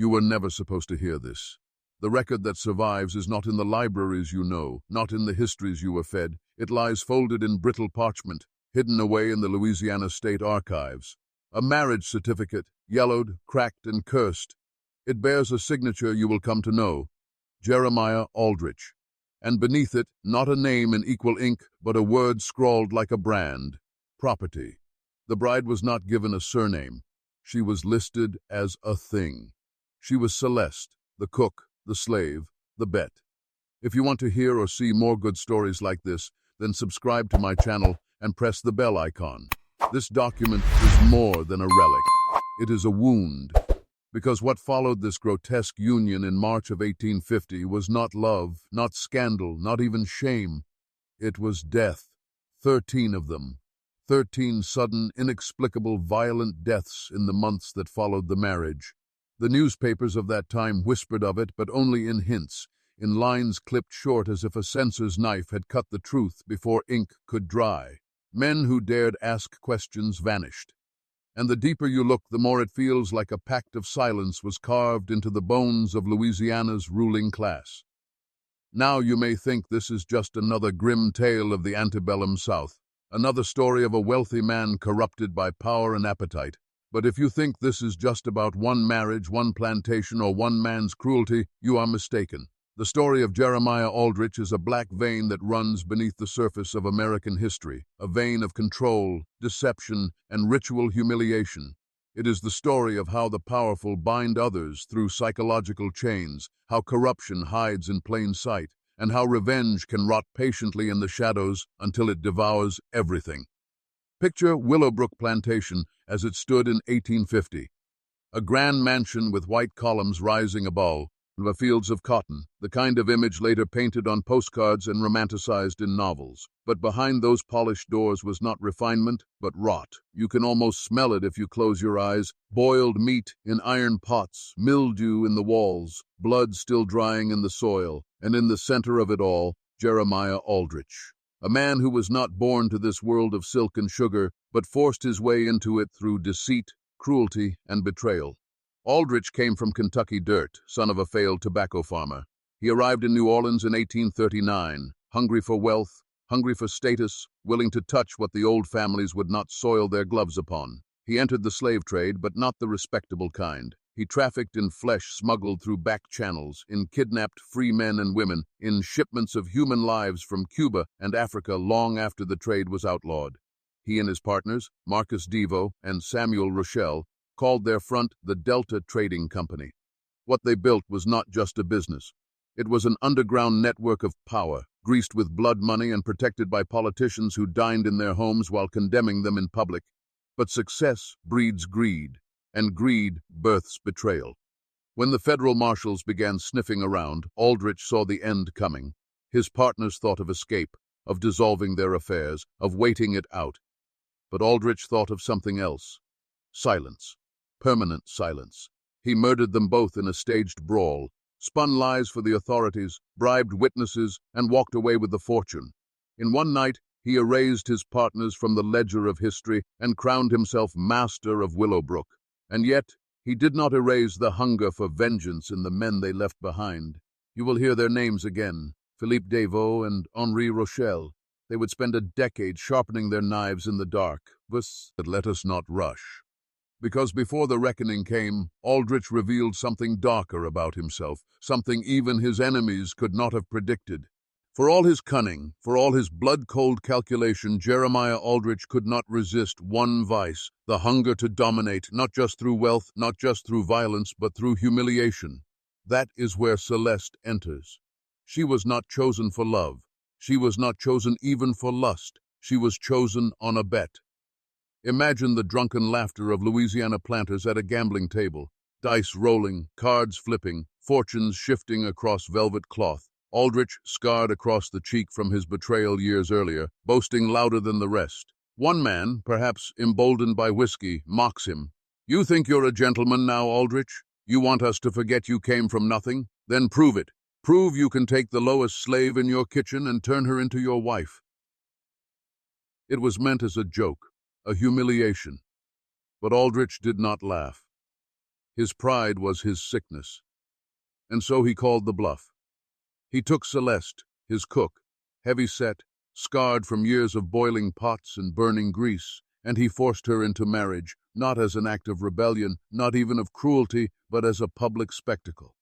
You were never supposed to hear this. The record that survives is not in the libraries you know, not in the histories you were fed. It lies folded in brittle parchment, hidden away in the Louisiana State Archives. A marriage certificate, yellowed, cracked, and cursed. It bears a signature you will come to know, Jeremiah Aldrich. And beneath it, not a name in equal ink, but a word scrawled like a brand, property. The bride was not given a surname. She was listed as a thing. She was Celeste, the cook, the slave, the bet. If you want to hear or see more good stories like this, then subscribe to my channel and press the bell icon. This document is more than a relic. It is a wound. Because what followed this grotesque union in March of 1850 was not love, not scandal, not even shame. It was death. 13 of them. 13 sudden, inexplicable, violent deaths in the months that followed the marriage. The newspapers of that time whispered of it, but only in hints, in lines clipped short as if a censor's knife had cut the truth before ink could dry. Men who dared ask questions vanished. And the deeper you look, the more it feels like a pact of silence was carved into the bones of Louisiana's ruling class. Now you may think this is just another grim tale of the antebellum South, another story of a wealthy man corrupted by power and appetite. But if you think this is just about one marriage, one plantation, or one man's cruelty, you are mistaken. The story of Jeremiah Aldrich is a black vein that runs beneath the surface of American history, a vein of control, deception, and ritual humiliation. It is the story of how the powerful bind others through psychological chains, how corruption hides in plain sight, and how revenge can rot patiently in the shadows until it devours everything. Picture Willowbrook Plantation as it stood in 1850. A grand mansion with white columns rising above, the fields of cotton, the kind of image later painted on postcards and romanticized in novels. But behind those polished doors was not refinement, but rot. You can almost smell it if you close your eyes. Boiled meat in iron pots, mildew in the walls, blood still drying in the soil, and in the center of it all, Jeremiah Aldrich. A man who was not born to this world of silk and sugar, but forced his way into it through deceit, cruelty, and betrayal. Aldrich came from Kentucky dirt, son of a failed tobacco farmer. He arrived in New Orleans in 1839, hungry for wealth, hungry for status, willing to touch what the old families would not soil their gloves upon. He entered the slave trade, but not the respectable kind. He trafficked in flesh smuggled through back channels, in kidnapped free men and women, in shipments of human lives from Cuba and Africa long after the trade was outlawed. He and his partners, Marcus Devo and Samuel Rochelle, called their front the Delta Trading Company. What they built was not just a business. It was an underground network of power, greased with blood money and protected by politicians who dined in their homes while condemning them in public. But success breeds greed, and greed births betrayal. When the federal marshals began sniffing around, Aldrich saw the end coming. His partners thought of escape, of dissolving their affairs, of waiting it out. But Aldrich thought of something else. Silence. Permanent silence. He murdered them both in a staged brawl, spun lies for the authorities, bribed witnesses, and walked away with the fortune. In one night, he erased his partners from the ledger of history and crowned himself master of Willowbrook. And yet, he did not erase the hunger for vengeance in the men they left behind. You will hear their names again, Philippe Deveau and Henri Rochelle. They would spend a decade sharpening their knives in the dark. But let us not rush. Because before the reckoning came, Aldrich revealed something darker about himself, something even his enemies could not have predicted. For all his cunning, for all his blood-cold calculation, Jeremiah Aldrich could not resist one vice, the hunger to dominate, not just through wealth, not just through violence, but through humiliation. That is where Celeste enters. She was not chosen for love. She was not chosen even for lust. She was chosen on a bet. Imagine the drunken laughter of Louisiana planters at a gambling table, dice rolling, cards flipping, fortunes shifting across velvet cloth. Aldrich, scarred across the cheek from his betrayal years earlier, boasting louder than the rest. One man, perhaps emboldened by whiskey, mocks him. "You think you're a gentleman now, Aldrich? You want us to forget you came from nothing? Then prove it. Prove you can take the lowest slave in your kitchen and turn her into your wife." It was meant as a joke, a humiliation. But Aldrich did not laugh. His pride was his sickness. And so he called the bluff. He took Celeste, his cook, heavy-set, scarred from years of boiling pots and burning grease, and he forced her into marriage, not as an act of rebellion, not even of cruelty, but as a public spectacle.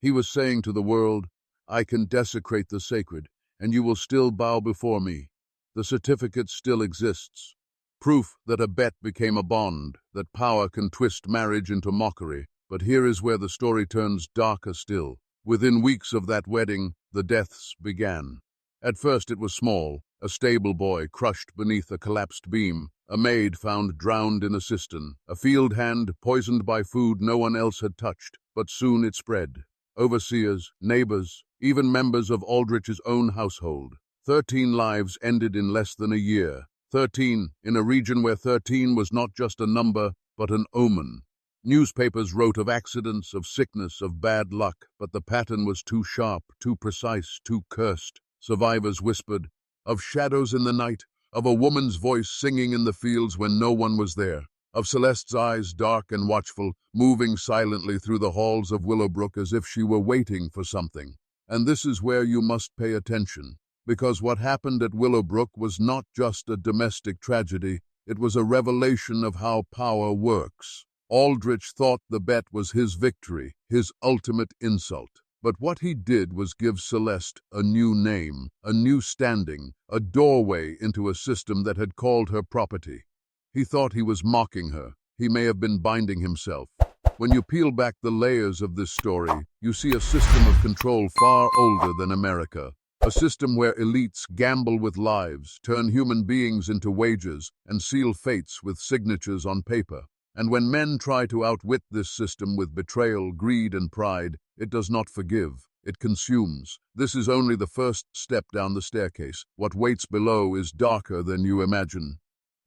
He was saying to the world, I can desecrate the sacred, and you will still bow before me. The certificate still exists. Proof that a bet became a bond, that power can twist marriage into mockery. But here is where the story turns darker still. Within weeks of that wedding, the deaths began. At first it was small, a stable boy crushed beneath a collapsed beam, a maid found drowned in a cistern, a field hand poisoned by food no one else had touched. But soon it spread. Overseers, neighbors, even members of Aldrich's own household. 13 lives ended in less than a year. 13 in a region where 13 was not just a number, but an omen. Newspapers wrote of accidents, of sickness, of bad luck, but the pattern was too sharp, too precise, too cursed. Survivors whispered of shadows in the night, of a woman's voice singing in the fields when no one was there, of Celeste's eyes dark and watchful, moving silently through the halls of Willowbrook as if she were waiting for something. And this is where you must pay attention, because what happened at Willowbrook was not just a domestic tragedy, it was a revelation of how power works. Aldrich thought the bet was his victory, his ultimate insult. But what he did was give Celeste a new name, a new standing, a doorway into a system that had called her property. He thought he was mocking her. He may have been binding himself. When you peel back the layers of this story, you see a system of control far older than America. A system where elites gamble with lives, turn human beings into wages, and seal fates with signatures on paper. And when men try to outwit this system with betrayal, greed, and pride, it does not forgive. It consumes. This is only the first step down the staircase. What waits below is darker than you imagine.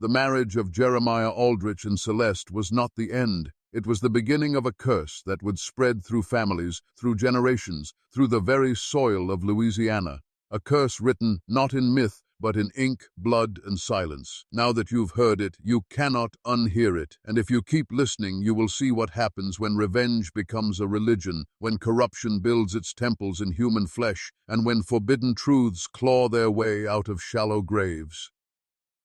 The marriage of Jeremiah Aldrich and Celeste was not the end. It was the beginning of a curse that would spread through families, through generations, through the very soil of Louisiana. A curse written not in myth, but in ink, blood, and silence. Now that you've heard it, you cannot unhear it. And if you keep listening, you will see what happens when revenge becomes a religion, when corruption builds its temples in human flesh, and when forbidden truths claw their way out of shallow graves.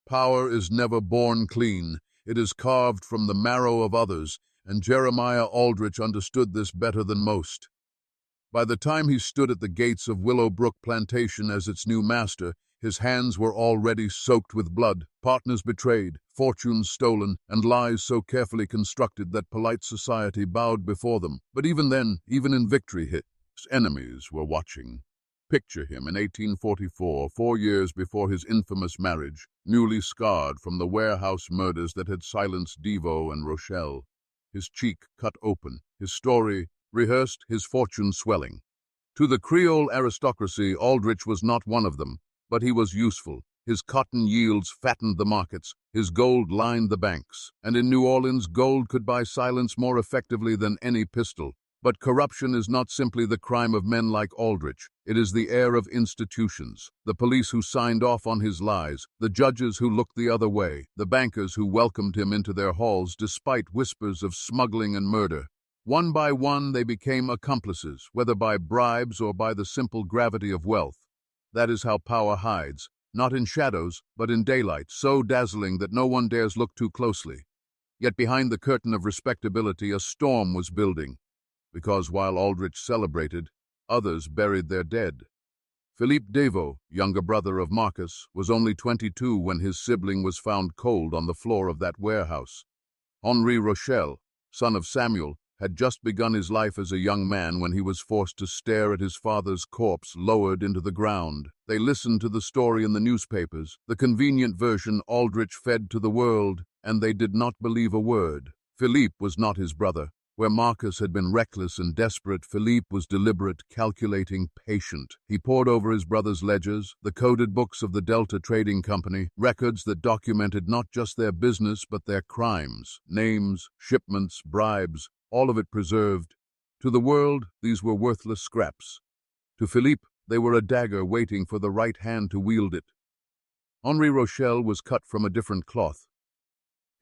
Power is never born clean. It is carved from the marrow of others, and Jeremiah Aldrich understood this better than most. By the time he stood at the gates of Willowbrook Plantation as its new master, his hands were already soaked with blood, partners betrayed, fortunes stolen, and lies so carefully constructed that polite society bowed before them. But even then, even in victory, his enemies were watching. Picture him in 1844, 4 years before his infamous marriage, newly scarred from the warehouse murders that had silenced Devo and Rochelle. His cheek cut open, his story rehearsed, his fortune swelling. To the Creole aristocracy, Aldrich was not one of them. But he was useful. His cotton yields fattened the markets, his gold lined the banks, and in New Orleans gold could buy silence more effectively than any pistol. But corruption is not simply the crime of men like Aldrich. It is the heir of institutions, the police who signed off on his lies, the judges who looked the other way, the bankers who welcomed him into their halls despite whispers of smuggling and murder. One by one they became accomplices, whether by bribes or by the simple gravity of wealth. That is how power hides, not in shadows, but in daylight, so dazzling that no one dares look too closely. Yet behind the curtain of respectability a storm was building, because while Aldrich celebrated, others buried their dead. Philippe Devo, younger brother of Marcus, was only 22 when his sibling was found cold on the floor of that warehouse. Henri Rochelle, son of Samuel, had just begun his life as a young man when he was forced to stare at his father's corpse lowered into the ground. They listened to the story in the newspapers, the convenient version Aldrich fed to the world, and they did not believe a word. Philippe was not his brother. Where Marcus had been reckless and desperate, Philippe was deliberate, calculating, patient. He pored over his brother's ledgers, the coded books of the Delta Trading Company, records that documented not just their business but their crimes, names, shipments, bribes, all of it preserved. To the world, these were worthless scraps. To Philippe, they were a dagger waiting for the right hand to wield it. Henri Rochelle was cut from a different cloth.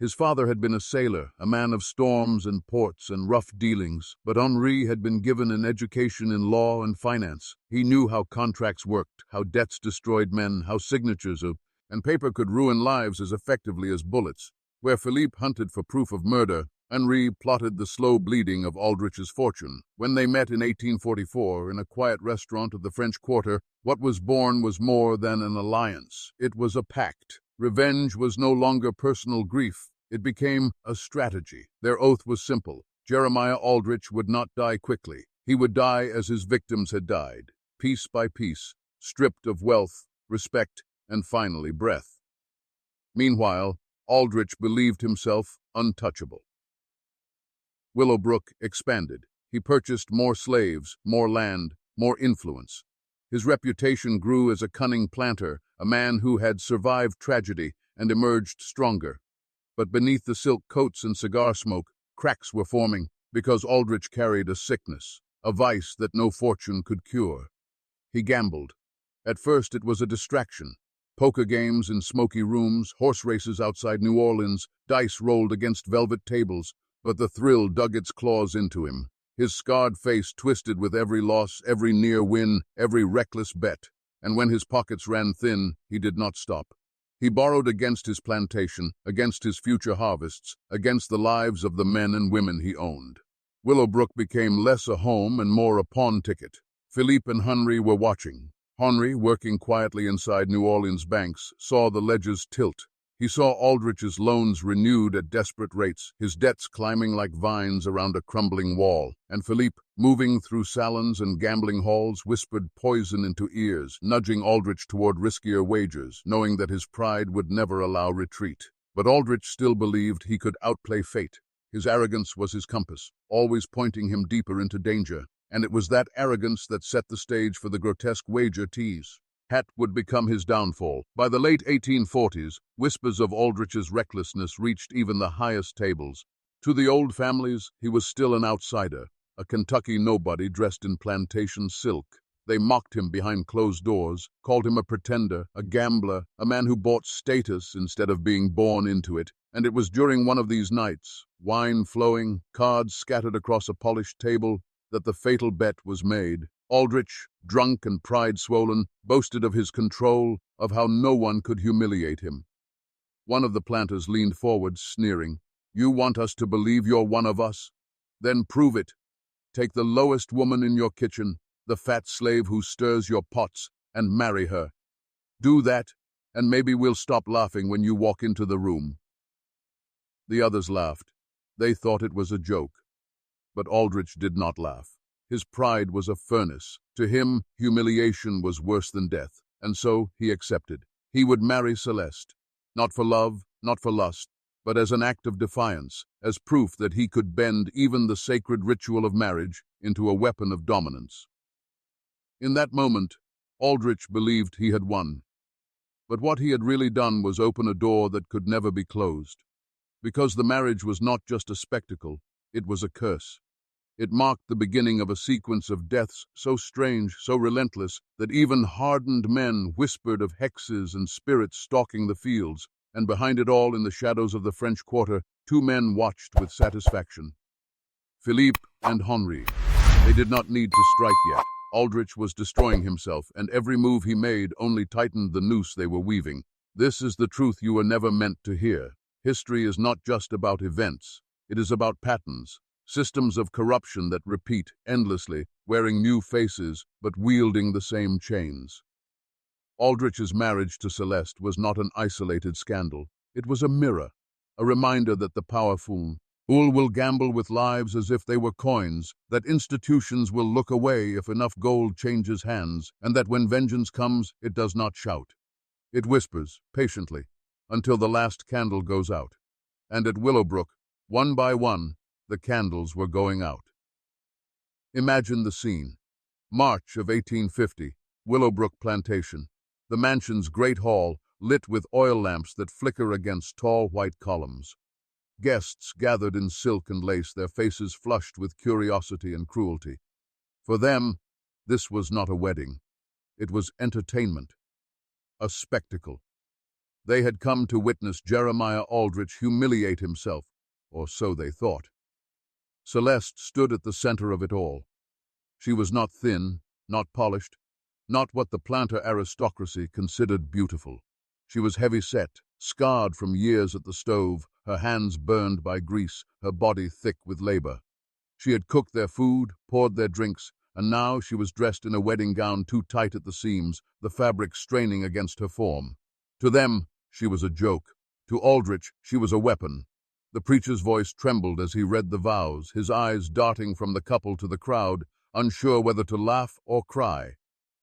His father had been a sailor, a man of storms and ports and rough dealings, but Henri had been given an education in law and finance. He knew how contracts worked, how debts destroyed men, how and paper could ruin lives as effectively as bullets. Where Philippe hunted for proof of murder, Henri plotted the slow bleeding of Aldrich's fortune. When they met in 1844 in a quiet restaurant of the French Quarter, what was born was more than an alliance. It was a pact. Revenge was no longer personal grief. It became a strategy. Their oath was simple. Jeremiah Aldrich would not die quickly. He would die as his victims had died, piece by piece, stripped of wealth, respect, and finally breath. Meanwhile, Aldrich believed himself untouchable. Willowbrook expanded. He purchased more slaves, more land, more influence. His reputation grew as a cunning planter, a man who had survived tragedy and emerged stronger. But beneath the silk coats and cigar smoke, cracks were forming because Aldrich carried a sickness, a vice that no fortune could cure. He gambled. At first it was a distraction. Poker games in smoky rooms, horse races outside New Orleans, dice rolled against velvet tables, but the thrill dug its claws into him. His scarred face twisted with every loss, every near win, every reckless bet. And when his pockets ran thin, he did not stop. He borrowed against his plantation, against his future harvests, against the lives of the men and women he owned. Willowbrook became less a home and more a pawn ticket. Philippe and Henri were watching. Henri, working quietly inside New Orleans banks, saw the ledgers tilt. He saw Aldrich's loans renewed at desperate rates, his debts climbing like vines around a crumbling wall, and Philippe, moving through salons and gambling halls, whispered poison into ears, nudging Aldrich toward riskier wagers, knowing that his pride would never allow retreat. But Aldrich still believed he could outplay fate. His arrogance was his compass, always pointing him deeper into danger, and it was that arrogance that set the stage for the grotesque wager tease. Hat would become his downfall. By the late 1840s, whispers of Aldrich's recklessness reached even the highest tables. To the old families, he was still an outsider, a Kentucky nobody dressed in plantation silk. They mocked him behind closed doors, called him a pretender, a gambler, a man who bought status instead of being born into it. And it was during one of these nights, wine flowing, cards scattered across a polished table, that the fatal bet was made. Aldrich, drunk and pride-swollen, boasted of his control, of how no one could humiliate him. One of the planters leaned forward, sneering. "You want us to believe you're one of us? Then prove it. Take the lowest woman in your kitchen, the fat slave who stirs your pots, and marry her. Do that, and maybe we'll stop laughing when you walk into the room." The others laughed. They thought it was a joke. But Aldrich did not laugh. His pride was a furnace. To him, humiliation was worse than death, and so he accepted. He would marry Celeste, not for love, not for lust, but as an act of defiance, as proof that he could bend even the sacred ritual of marriage into a weapon of dominance. In that moment, Aldrich believed he had won. But what he had really done was open a door that could never be closed. Because the marriage was not just a spectacle, it was a curse. It marked the beginning of a sequence of deaths so strange, so relentless, that even hardened men whispered of hexes and spirits stalking the fields, and behind it all, in the shadows of the French Quarter, two men watched with satisfaction. Philippe and Henri. They did not need to strike yet. Aldrich was destroying himself, and every move he made only tightened the noose they were weaving. This is the truth you were never meant to hear. History is not just about events. It is about patterns. Systems of corruption that repeat endlessly, wearing new faces but wielding the same chains. Aldrich's marriage to Celeste was not an isolated scandal. It was a mirror, a reminder that the powerful will gamble with lives as if they were coins, that institutions will look away if enough gold changes hands, and that when vengeance comes, it does not shout. It whispers, patiently, until the last candle goes out. And at Willowbrook, one by one, the candles were going out. Imagine the scene. March of 1850, Willowbrook Plantation. The mansion's great hall, lit with oil lamps that flicker against tall white columns. Guests gathered in silk and lace, their faces flushed with curiosity and cruelty. For them, this was not a wedding. It was entertainment. A spectacle. They had come to witness Jeremiah Aldrich humiliate himself, or so they thought. Celeste stood at the center of it all. She was not thin, not polished, not what the planter aristocracy considered beautiful. She was heavy-set, scarred from years at the stove, her hands burned by grease, her body thick with labor. She had cooked their food, poured their drinks, and now she was dressed in a wedding gown too tight at the seams, the fabric straining against her form. To them, she was a joke. To Aldrich, she was a weapon. The preacher's voice trembled as he read the vows, his eyes darting from the couple to the crowd, unsure whether to laugh or cry.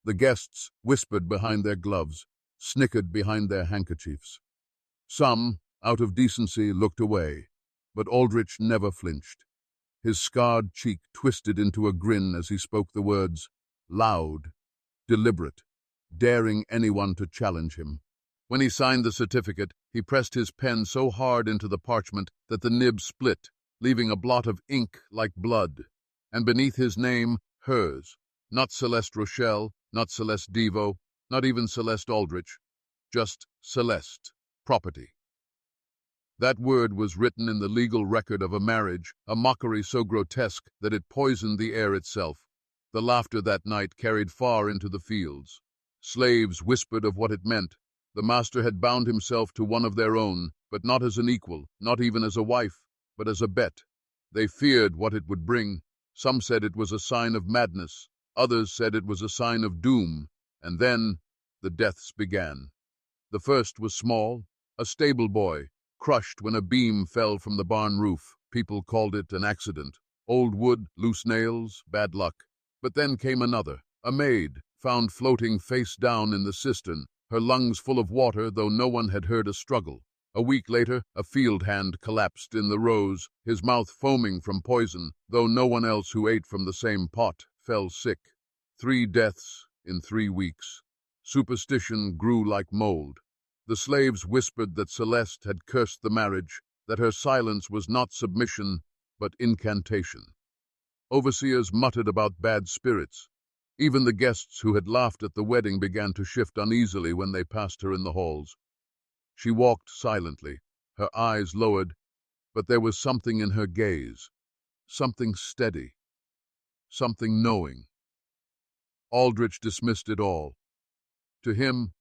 The guests whispered behind their gloves, snickered behind their handkerchiefs. Some, out of decency, looked away, but Aldrich never flinched. His scarred cheek twisted into a grin as he spoke the words, loud, deliberate, daring anyone to challenge him. When he signed the certificate, he pressed his pen so hard into the parchment that the nib split, leaving a blot of ink like blood. And beneath his name, hers. Not Celeste Rochelle, not Celeste Devo, not even Celeste Aldrich. Just Celeste. Property. That word was written in the legal record of a marriage, a mockery so grotesque that it poisoned the air itself. The laughter that night carried far into the fields. Slaves whispered of what it meant. The master had bound himself to one of their own, but not as an equal, not even as a wife, but as a bet. They feared what it would bring. Some said it was a sign of madness. Others said it was a sign of doom. And then the deaths began. The first was small, a stable boy, crushed when a beam fell from the barn roof. People called it an accident. Old wood, loose nails, bad luck. But then came another, a maid, found floating face down in the cistern, her lungs full of water, though no one had heard a struggle. A week later, a field hand collapsed in the rows, his mouth foaming from poison, though no one else who ate from the same pot fell sick. 3 deaths in 3 weeks. Superstition grew like mold. The slaves whispered that Celeste had cursed the marriage, that her silence was not submission, but incantation. Overseers muttered about bad spirits. Even the guests who had laughed at the wedding began to shift uneasily when they passed her in the halls. She walked silently, her eyes lowered, but there was something in her gaze, something steady, something knowing. Aldrich dismissed it all. To him,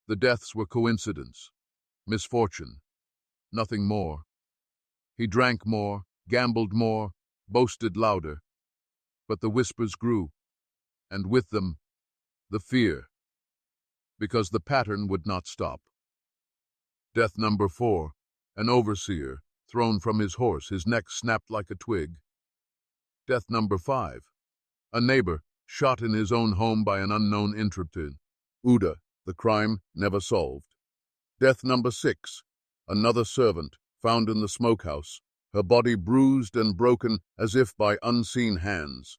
the deaths were coincidence, misfortune, nothing more. He drank more, gambled more, boasted louder, but the whispers grew, and with them, the fear, because the pattern would not stop. Death number 4, an overseer, thrown from his horse, his neck snapped like a twig. Death number 5, a neighbor, shot in his own home by an unknown intruder. Uda, the crime never solved. Death number 6, another servant, found in the smokehouse, her body bruised and broken as if by unseen hands.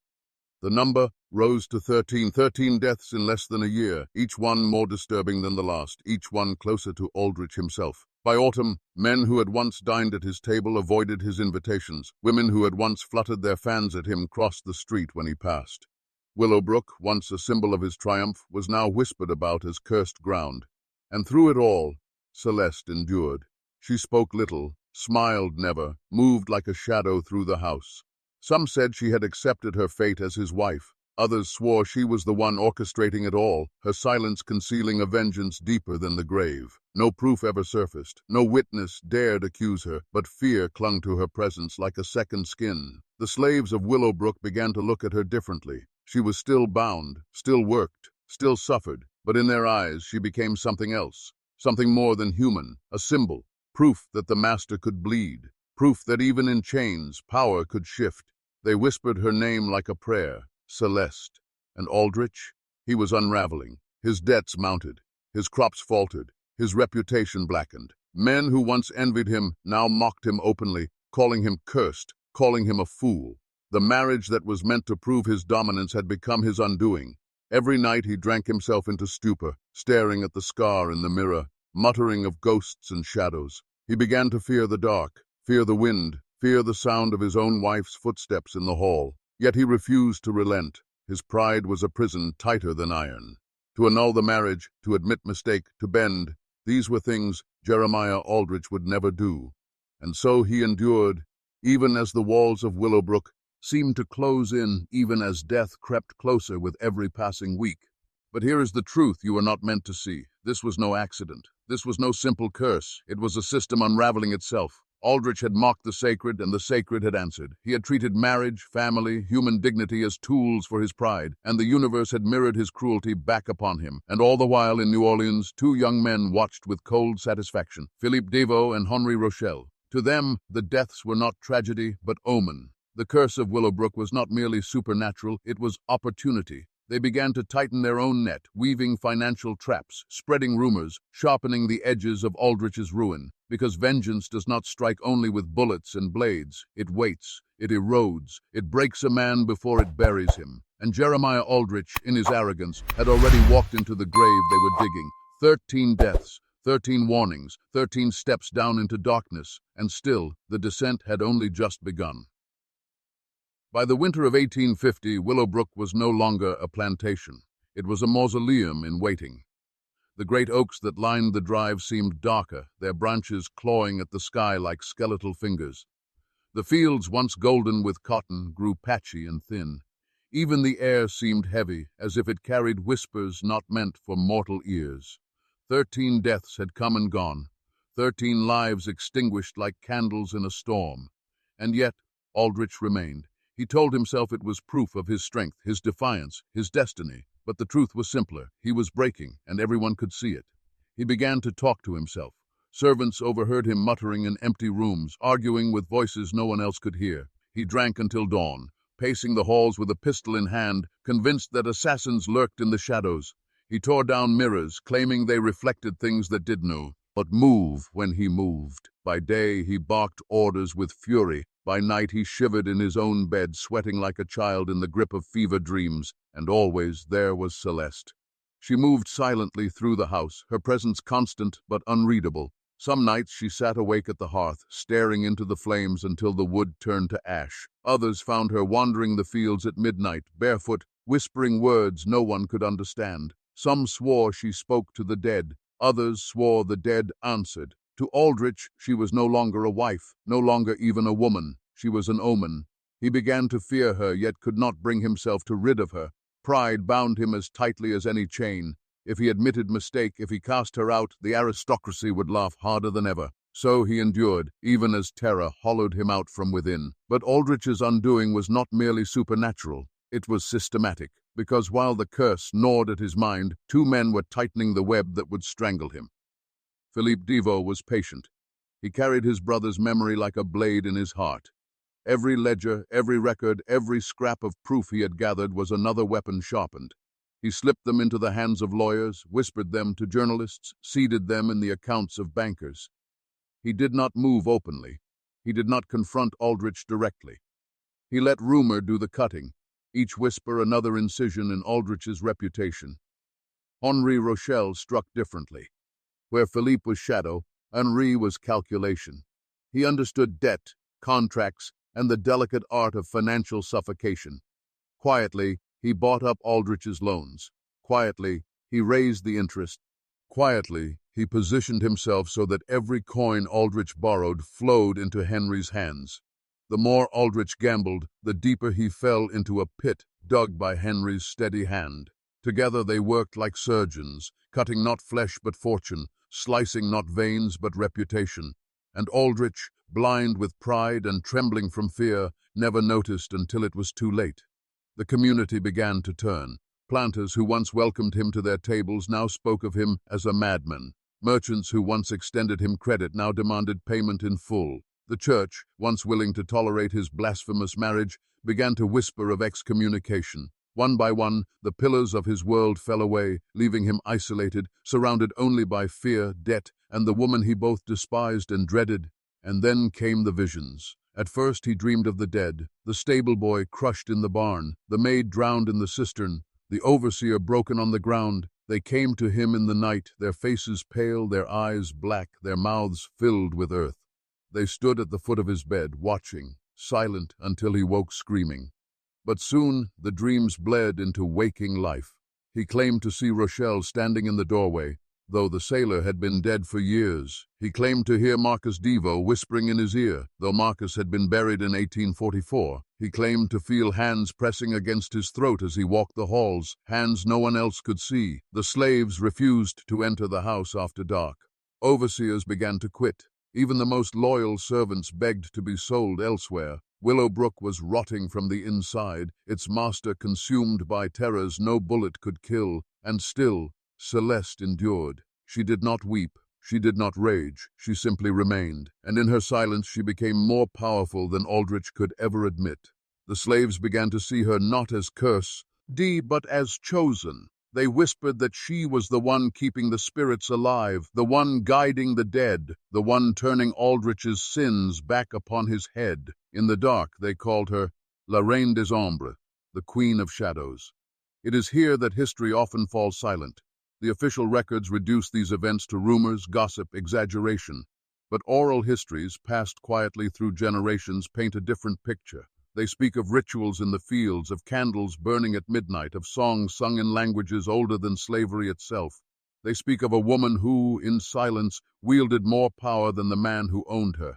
The number rose to 13 deaths in less than a year, each one more disturbing than the last, each one closer to Aldrich himself. By autumn, men who had once dined at his table avoided his invitations. Women who had once fluttered their fans at him crossed the street when he passed. Willowbrook, once a symbol of his triumph, was now whispered about as cursed ground. And through it all, Celeste endured. She spoke little, smiled never, moved like a shadow through the house. Some said she had accepted her fate as his wife. Others swore she was the one orchestrating it all, her silence concealing a vengeance deeper than the grave. No proof ever surfaced. No witness dared accuse her, but fear clung to her presence like a second skin. The slaves of Willowbrook began to look at her differently. She was still bound, still worked, still suffered, but in their eyes she became something else, something more than human, a symbol, proof that the master could bleed, proof that even in chains power could shift. They whispered her name like a prayer, Celeste. And Aldrich? He was unraveling. His debts mounted. His crops faltered. His reputation blackened. Men who once envied him now mocked him openly, calling him cursed, calling him a fool. The marriage that was meant to prove his dominance had become his undoing. Every night he drank himself into stupor, staring at the scar in the mirror, muttering of ghosts and shadows. He began to fear the dark, fear the wind, fear the sound of his own wife's footsteps in the hall. Yet he refused to relent. His pride was a prison tighter than iron. To annul the marriage, to admit mistake, to bend, these were things Jeremiah Aldrich would never do. And so he endured, even as the walls of Willowbrook seemed to close in, even as death crept closer with every passing week. But here is the truth you were not meant to see. This was no accident. This was no simple curse. It was a system unraveling itself. Aldrich had mocked the sacred, and the sacred had answered. He had treated marriage, family, human dignity as tools for his pride, and the universe had mirrored his cruelty back upon him. And all the while in New Orleans, two young men watched with cold satisfaction, Philippe Deveau and Henri Rochelle. To them, the deaths were not tragedy, but omen. The curse of Willowbrook was not merely supernatural, it was opportunity. They began to tighten their own net, weaving financial traps, spreading rumors, sharpening the edges of Aldrich's ruin. Because vengeance does not strike only with bullets and blades. It waits, it erodes, it breaks a man before it buries him. And Jeremiah Aldrich, in his arrogance, had already walked into the grave they were digging. 13 deaths, 13 warnings, 13 steps down into darkness, and still the descent had only just begun. By the winter of 1850, Willowbrook was no longer a plantation. It was a mausoleum in waiting. The great oaks that lined the drive seemed darker, their branches clawing at the sky like skeletal fingers. The fields, once golden with cotton, grew patchy and thin. Even the air seemed heavy, as if it carried whispers not meant for mortal ears. 13 deaths had come and gone, 13 lives extinguished like candles in a storm. And yet, Aldrich remained. He told himself it was proof of his strength, his defiance, his destiny. But the truth was simpler. He was breaking, and everyone could see it. He began to talk to himself. Servants overheard him muttering in empty rooms, arguing with voices no one else could hear. He drank until dawn, pacing the halls with a pistol in hand, convinced that assassins lurked in the shadows. He tore down mirrors, claiming they reflected things that did no but move when he moved. By day, he barked orders with fury. By night, he shivered in his own bed, sweating like a child in the grip of fever dreams. And always there was Celeste. She moved silently through the house, her presence constant but unreadable. Some nights she sat awake at the hearth, staring into the flames until the wood turned to ash. Others found her wandering the fields at midnight, barefoot, whispering words no one could understand. Some swore she spoke to the dead. Others swore the dead answered. To Aldrich, she was no longer a wife, no longer even a woman. She was an omen. He began to fear her, yet could not bring himself to rid of her. Pride bound him as tightly as any chain. If he admitted mistake, if he cast her out, the aristocracy would laugh harder than ever. So he endured, even as terror hollowed him out from within. But Aldrich's undoing was not merely supernatural. It was systematic, because while the curse gnawed at his mind, two men were tightening the web that would strangle him. Philippe Deveau was patient. He carried his brother's memory like a blade in his heart. Every ledger, every record, every scrap of proof he had gathered was another weapon sharpened. He slipped them into the hands of lawyers, whispered them to journalists, seeded them in the accounts of bankers. He did not move openly. He did not confront Aldrich directly. He let rumor do the cutting, each whisper another incision in Aldrich's reputation. Henri Rochelle struck differently. Where Philippe was shadow, Henri was calculation. He understood debt, contracts, and the delicate art of financial suffocation. Quietly, he bought up Aldrich's loans. Quietly, he raised the interest. Quietly, he positioned himself so that every coin Aldrich borrowed flowed into Henri's hands. The more Aldrich gambled, the deeper he fell into a pit dug by Henri's steady hand. Together they worked like surgeons, cutting not flesh but fortune, slicing not veins but reputation. And Aldrich, blind with pride and trembling from fear, never noticed until it was too late. The community began to turn. Planters who once welcomed him to their tables now spoke of him as a madman. Merchants who once extended him credit now demanded payment in full. The church, once willing to tolerate his blasphemous marriage, began to whisper of excommunication. One by one, the pillars of his world fell away, leaving him isolated, surrounded only by fear, debt, and the woman he both despised and dreaded. And then came the visions. At first he dreamed of the dead, the stable boy crushed in the barn, the maid drowned in the cistern, the overseer broken on the ground. They came to him in the night, their faces pale, their eyes black, their mouths filled with earth. They stood at the foot of his bed, watching, silent until he woke screaming. But soon the dreams bled into waking life. He claimed to see Rochelle standing in the doorway, though the sailor had been dead for years. He claimed to hear Marcus Devo whispering in his ear. Though Marcus had been buried in 1844, he claimed to feel hands pressing against his throat as he walked the halls, hands no one else could see. The slaves refused to enter the house after dark. Overseers began to quit. Even the most loyal servants begged to be sold elsewhere. Willowbrook was rotting from the inside, its master consumed by terrors no bullet could kill, and still Celeste endured. She did not weep, she did not rage, she simply remained, and in her silence she became more powerful than Aldrich could ever admit. The slaves began to see her not as curse, but as chosen. They whispered that she was the one keeping the spirits alive, the one guiding the dead, the one turning Aldrich's sins back upon his head. In the dark, they called her La Reine des Ombres, the Queen of Shadows. It is here that history often falls silent. The official records reduce these events to rumors, gossip, exaggeration. But oral histories, passed quietly through generations, paint a different picture. They speak of rituals in the fields, of candles burning at midnight, of songs sung in languages older than slavery itself. They speak of a woman who, in silence, wielded more power than the man who owned her.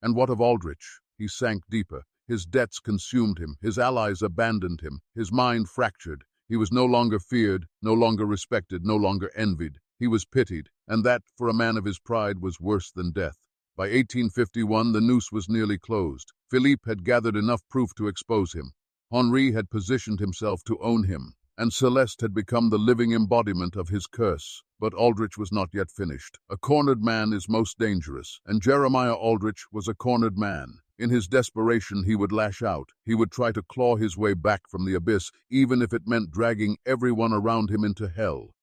And what of Aldrich? He sank deeper. His debts consumed him. His allies abandoned him. His mind fractured. He was no longer feared, no longer respected, no longer envied. He was pitied, and that, for a man of his pride, was worse than death. By 1851, the noose was nearly closed. Philippe had gathered enough proof to expose him. Henri had positioned himself to own him, and Celeste had become the living embodiment of his curse. But Aldrich was not yet finished. A cornered man is most dangerous, and Jeremiah Aldrich was a cornered man. In his desperation, he would lash out. He would try to claw his way back from the abyss, even if it meant dragging everyone around him into hell.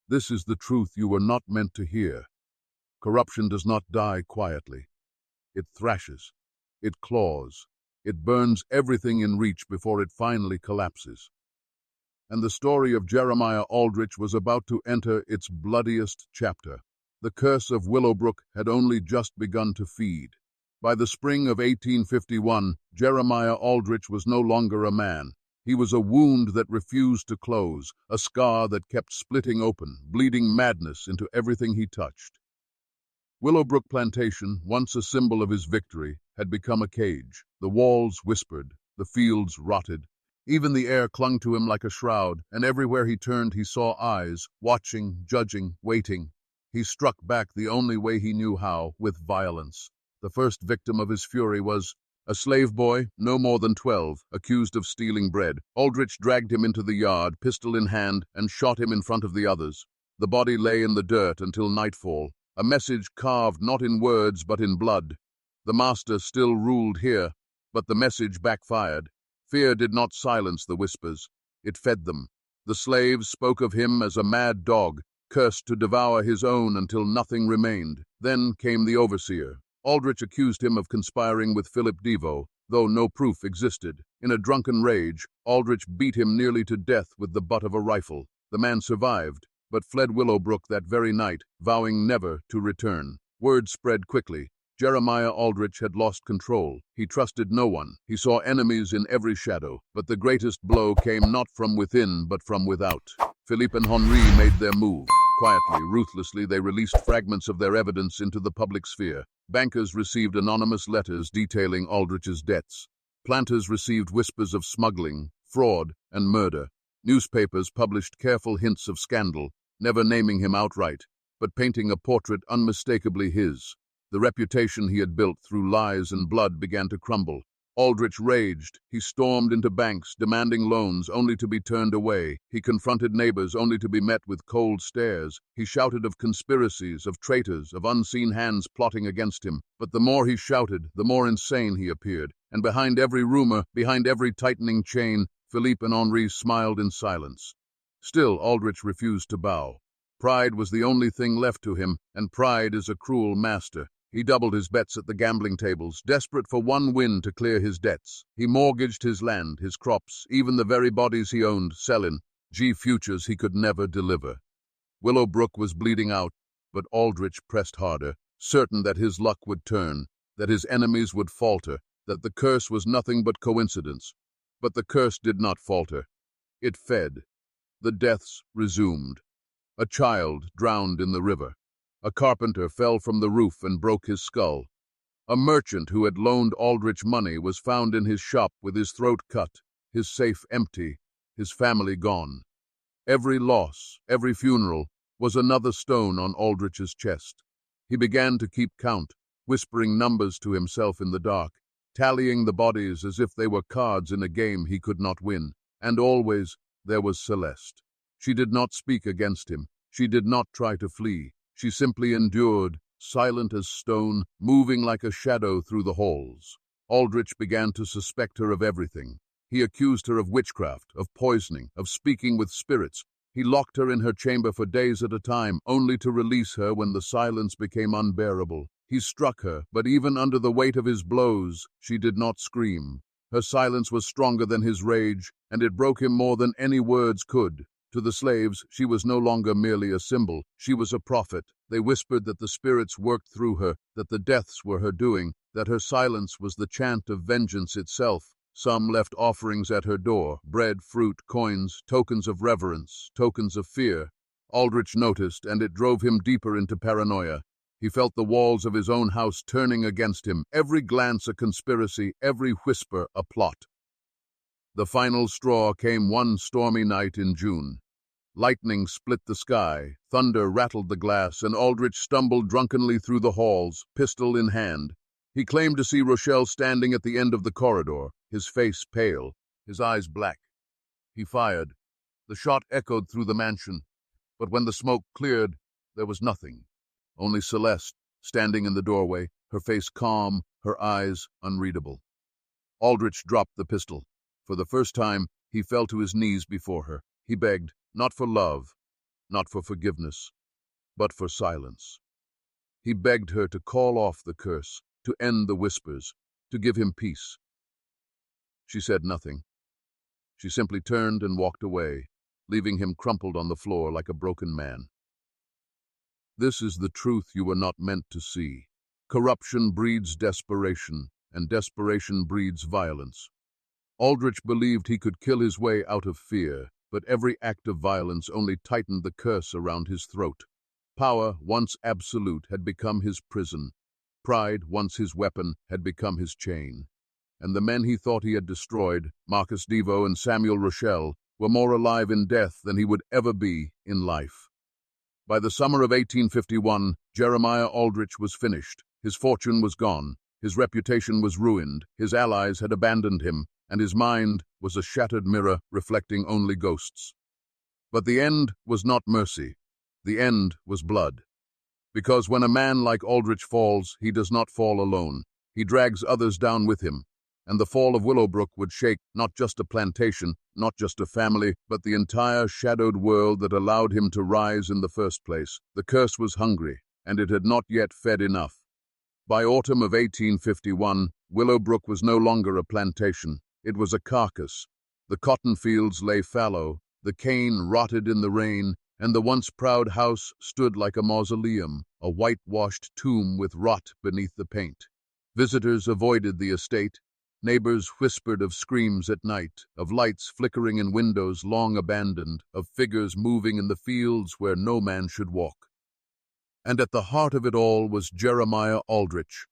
This is the truth you were not meant to hear. Corruption does not die quietly. It thrashes. It claws. It burns everything in reach before it finally collapses. And the story of Jeremiah Aldrich was about to enter its bloodiest chapter. The curse of Willowbrook had only just begun to feed. By the spring of 1851, Jeremiah Aldrich was no longer a man. He was a wound that refused to close, a scar that kept splitting open, bleeding madness into everything he touched. Willowbrook Plantation, once a symbol of his victory, had become a cage. The walls whispered, the fields rotted. Even the air clung to him like a shroud, and everywhere he turned he saw eyes, watching, judging, waiting. He struck back the only way he knew how, with violence. The first victim of his fury was a slave boy, no more than 12, accused of stealing bread. Aldrich dragged him into the yard, pistol in hand, and shot him in front of the others. The body lay in the dirt until nightfall, a message carved not in words but in blood. The master still ruled here, but the message backfired. Fear did not silence the whispers. It fed them. The slaves spoke of him as a mad dog, cursed to devour his own until nothing remained. Then came the overseer. Aldrich accused him of conspiring with Philip Devo, though no proof existed. In a drunken rage, Aldrich beat him nearly to death with the butt of a rifle. The man survived, but fled Willowbrook that very night, vowing never to return. Word spread quickly. Jeremiah Aldrich had lost control. He trusted no one. He saw enemies in every shadow. But the greatest blow came not from within, but from without. Philippe and Henri made their move. Quietly, ruthlessly, they released fragments of their evidence into the public sphere. Bankers received anonymous letters detailing Aldrich's debts. Planters received whispers of smuggling, fraud, and murder. Newspapers published careful hints of scandal, never naming him outright, but painting a portrait unmistakably his. The reputation he had built through lies and blood began to crumble. Aldrich raged. He stormed into banks, demanding loans, only to be turned away. He confronted neighbors, only to be met with cold stares. He shouted of conspiracies, of traitors, of unseen hands plotting against him. But the more he shouted, the more insane he appeared. And behind every rumor, behind every tightening chain, Philippe and Henri smiled in silence. Still, Aldrich refused to bow. Pride was the only thing left to him, and pride is a cruel master. He doubled his bets at the gambling tables, desperate for one win to clear his debts. He mortgaged his land, his crops, even the very bodies he owned, selling futures he could never deliver. Willowbrook was bleeding out, but Aldrich pressed harder, certain that his luck would turn, that his enemies would falter, that the curse was nothing but coincidence. But the curse did not falter. It fed. The deaths resumed. A child drowned in the river. A carpenter fell from the roof and broke his skull. A merchant who had loaned Aldrich money was found in his shop with his throat cut, his safe empty, his family gone. Every loss, every funeral, was another stone on Aldrich's chest. He began to keep count, whispering numbers to himself in the dark, tallying the bodies as if they were cards in a game he could not win. And always there was Celeste. She did not speak against him. She did not try to flee. She simply endured, silent as stone, moving like a shadow through the halls. Aldrich began to suspect her of everything. He accused her of witchcraft, of poisoning, of speaking with spirits. He locked her in her chamber for days at a time, only to release her when the silence became unbearable. He struck her, but even under the weight of his blows, she did not scream. Her silence was stronger than his rage, and it broke him more than any words could. To the slaves, she was no longer merely a symbol. She was a prophet. They whispered that the spirits worked through her, that the deaths were her doing, that her silence was the chant of vengeance itself. Some left offerings at her door, bread, fruit, coins, tokens of reverence, tokens of fear. Aldrich noticed, and it drove him deeper into paranoia. He felt the walls of his own house turning against him, every glance a conspiracy, every whisper a plot. The final straw came one stormy night in June. Lightning split the sky, thunder rattled the glass, and Aldrich stumbled drunkenly through the halls, pistol in hand. He claimed to see Rochelle standing at the end of the corridor, his face pale, his eyes black. He fired. The shot echoed through the mansion, but when the smoke cleared, there was nothing. Only Celeste, standing in the doorway, her face calm, her eyes unreadable. Aldrich dropped the pistol. For the first time, he fell to his knees before her. He begged, not for love, not for forgiveness, but for silence. He begged her to call off the curse, to end the whispers, to give him peace. She said nothing. She simply turned and walked away, leaving him crumpled on the floor like a broken man. This is the truth you were not meant to see. Corruption breeds desperation, and desperation breeds violence. Aldrich believed he could kill his way out of fear, but every act of violence only tightened the curse around his throat. Power, once absolute, had become his prison. Pride, once his weapon, had become his chain. And the men he thought he had destroyed, Marcus Devo and Samuel Rochelle, were more alive in death than he would ever be in life. By the summer of 1851, Jeremiah Aldrich was finished. His fortune was gone. His reputation was ruined. His allies had abandoned him, and his mind was a shattered mirror reflecting only ghosts. But the end was not mercy. The end was blood. Because when a man like Aldrich falls, he does not fall alone. He drags others down with him. And the fall of Willowbrook would shake not just a plantation, not just a family, but the entire shadowed world that allowed him to rise in the first place. The curse was hungry, and it had not yet fed enough. By autumn of 1851, Willowbrook was no longer a plantation. It was a carcass. The cotton fields lay fallow, the cane rotted in the rain, and the once proud house stood like a mausoleum, a whitewashed tomb with rot beneath the paint. Visitors avoided the estate. Neighbors whispered of screams at night, of lights flickering in windows long abandoned, of figures moving in the fields where no man should walk. And at the heart of it all was Jeremiah Aldrich.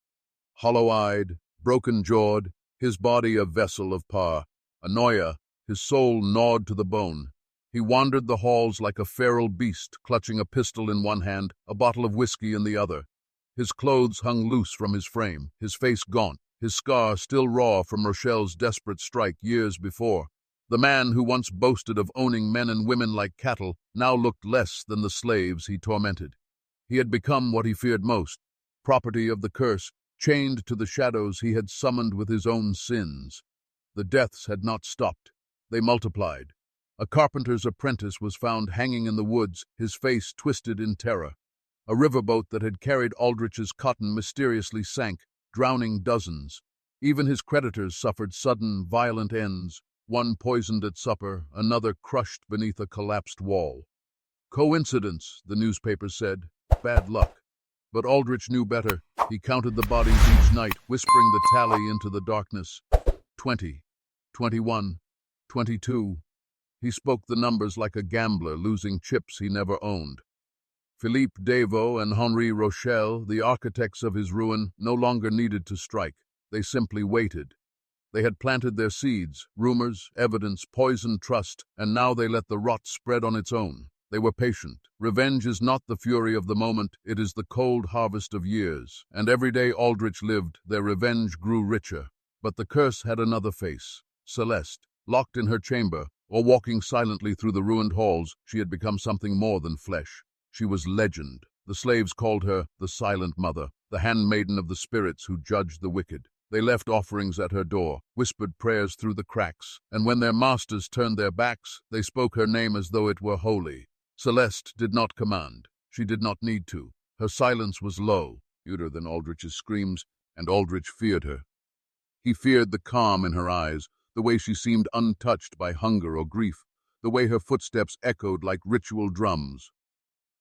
Hollow-eyed, broken-jawed, his body a vessel of par, a noya, his soul gnawed to the bone. He wandered the halls like a feral beast, clutching a pistol in one hand, a bottle of whiskey in the other. His clothes hung loose from his frame, his face gaunt, his scar still raw from Rochelle's desperate strike years before. The man who once boasted of owning men and women like cattle now looked less than the slaves he tormented. He had become what he feared most, property of the curse, chained to the shadows he had summoned with his own sins. The deaths had not stopped. They multiplied. A carpenter's apprentice was found hanging in the woods, his face twisted in terror. A riverboat that had carried Aldrich's cotton mysteriously sank, drowning dozens. Even his creditors suffered sudden, violent ends, one poisoned at supper, another crushed beneath a collapsed wall. Coincidence, the newspapers said. Bad luck. But Aldrich knew better. He counted the bodies each night, whispering the tally into the darkness. 20, 21, 22. He spoke the numbers like a gambler losing chips he never owned. Philippe Devaux and Henri Rochelle, the architects of his ruin, no longer needed to strike. They simply waited. They had planted their seeds, rumors, evidence, poisoned trust, and now they let the rot spread on its own. They were patient. Revenge is not the fury of the moment, it is the cold harvest of years. And every day Aldrich lived, their revenge grew richer. But the curse had another face. Celeste, locked in her chamber, or walking silently through the ruined halls, she had become something more than flesh. She was legend. The slaves called her the Silent Mother, the handmaiden of the spirits who judged the wicked. They left offerings at her door, whispered prayers through the cracks, and when their masters turned their backs, they spoke her name as though it were holy. Celeste did not command. She did not need to. Her silence was low, louder than Aldrich's screams, and Aldrich feared her. He feared the calm in her eyes, the way she seemed untouched by hunger or grief, the way her footsteps echoed like ritual drums.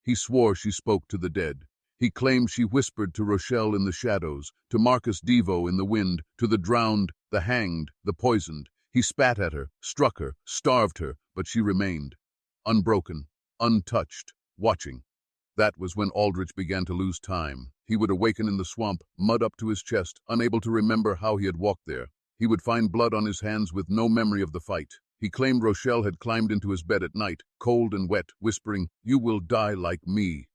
He swore she spoke to the dead. He claimed she whispered to Rochelle in the shadows, to Marcus Devaux in the wind, to the drowned, the hanged, the poisoned. He spat at her, struck her, starved her, but she remained, unbroken, untouched, watching. That was when Aldrich began to lose time. He would awaken in the swamp, mud up to his chest, unable to remember how he had walked there. He would find blood on his hands with no memory of the fight. He claimed Rochelle had climbed into his bed at night, cold and wet, whispering, "You will die like me."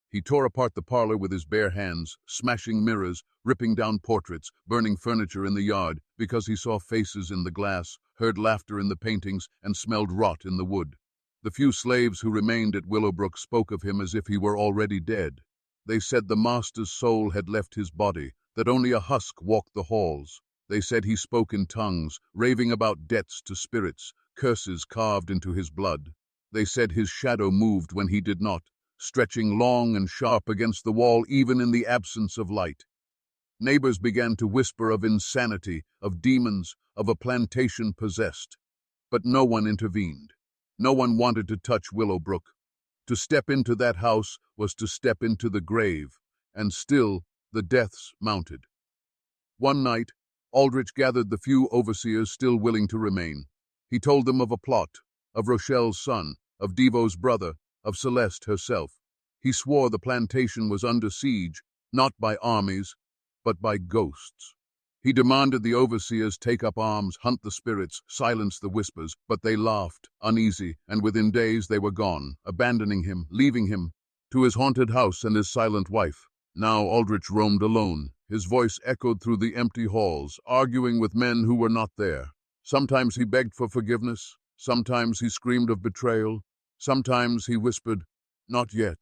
He tore apart the parlor with his bare hands, smashing mirrors, ripping down portraits, burning furniture in the yard, because he saw faces in the glass, heard laughter in the paintings, and smelled rot in the wood. The few slaves who remained at Willowbrook spoke of him as if he were already dead. They said the master's soul had left his body, that only a husk walked the halls. They said he spoke in tongues, raving about debts to spirits, curses carved into his blood. They said his shadow moved when he did not, stretching long and sharp against the wall even in the absence of light. Neighbors began to whisper of insanity, of demons, of a plantation possessed. But no one intervened. No one wanted to touch Willowbrook. To step into that house was to step into the grave, and still the deaths mounted. One night, Aldrich gathered the few overseers still willing to remain. He told them of a plot, of Rochelle's son, of Devaux's brother, of Celeste herself. He swore the plantation was under siege, not by armies, but by ghosts. He demanded the overseers take up arms, hunt the spirits, silence the whispers, but they laughed, uneasy, and within days they were gone, abandoning him, leaving him, to his haunted house and his silent wife. Now Aldrich roamed alone. His voice echoed through the empty halls, arguing with men who were not there. Sometimes he begged for forgiveness, sometimes he screamed of betrayal, sometimes he whispered, not yet,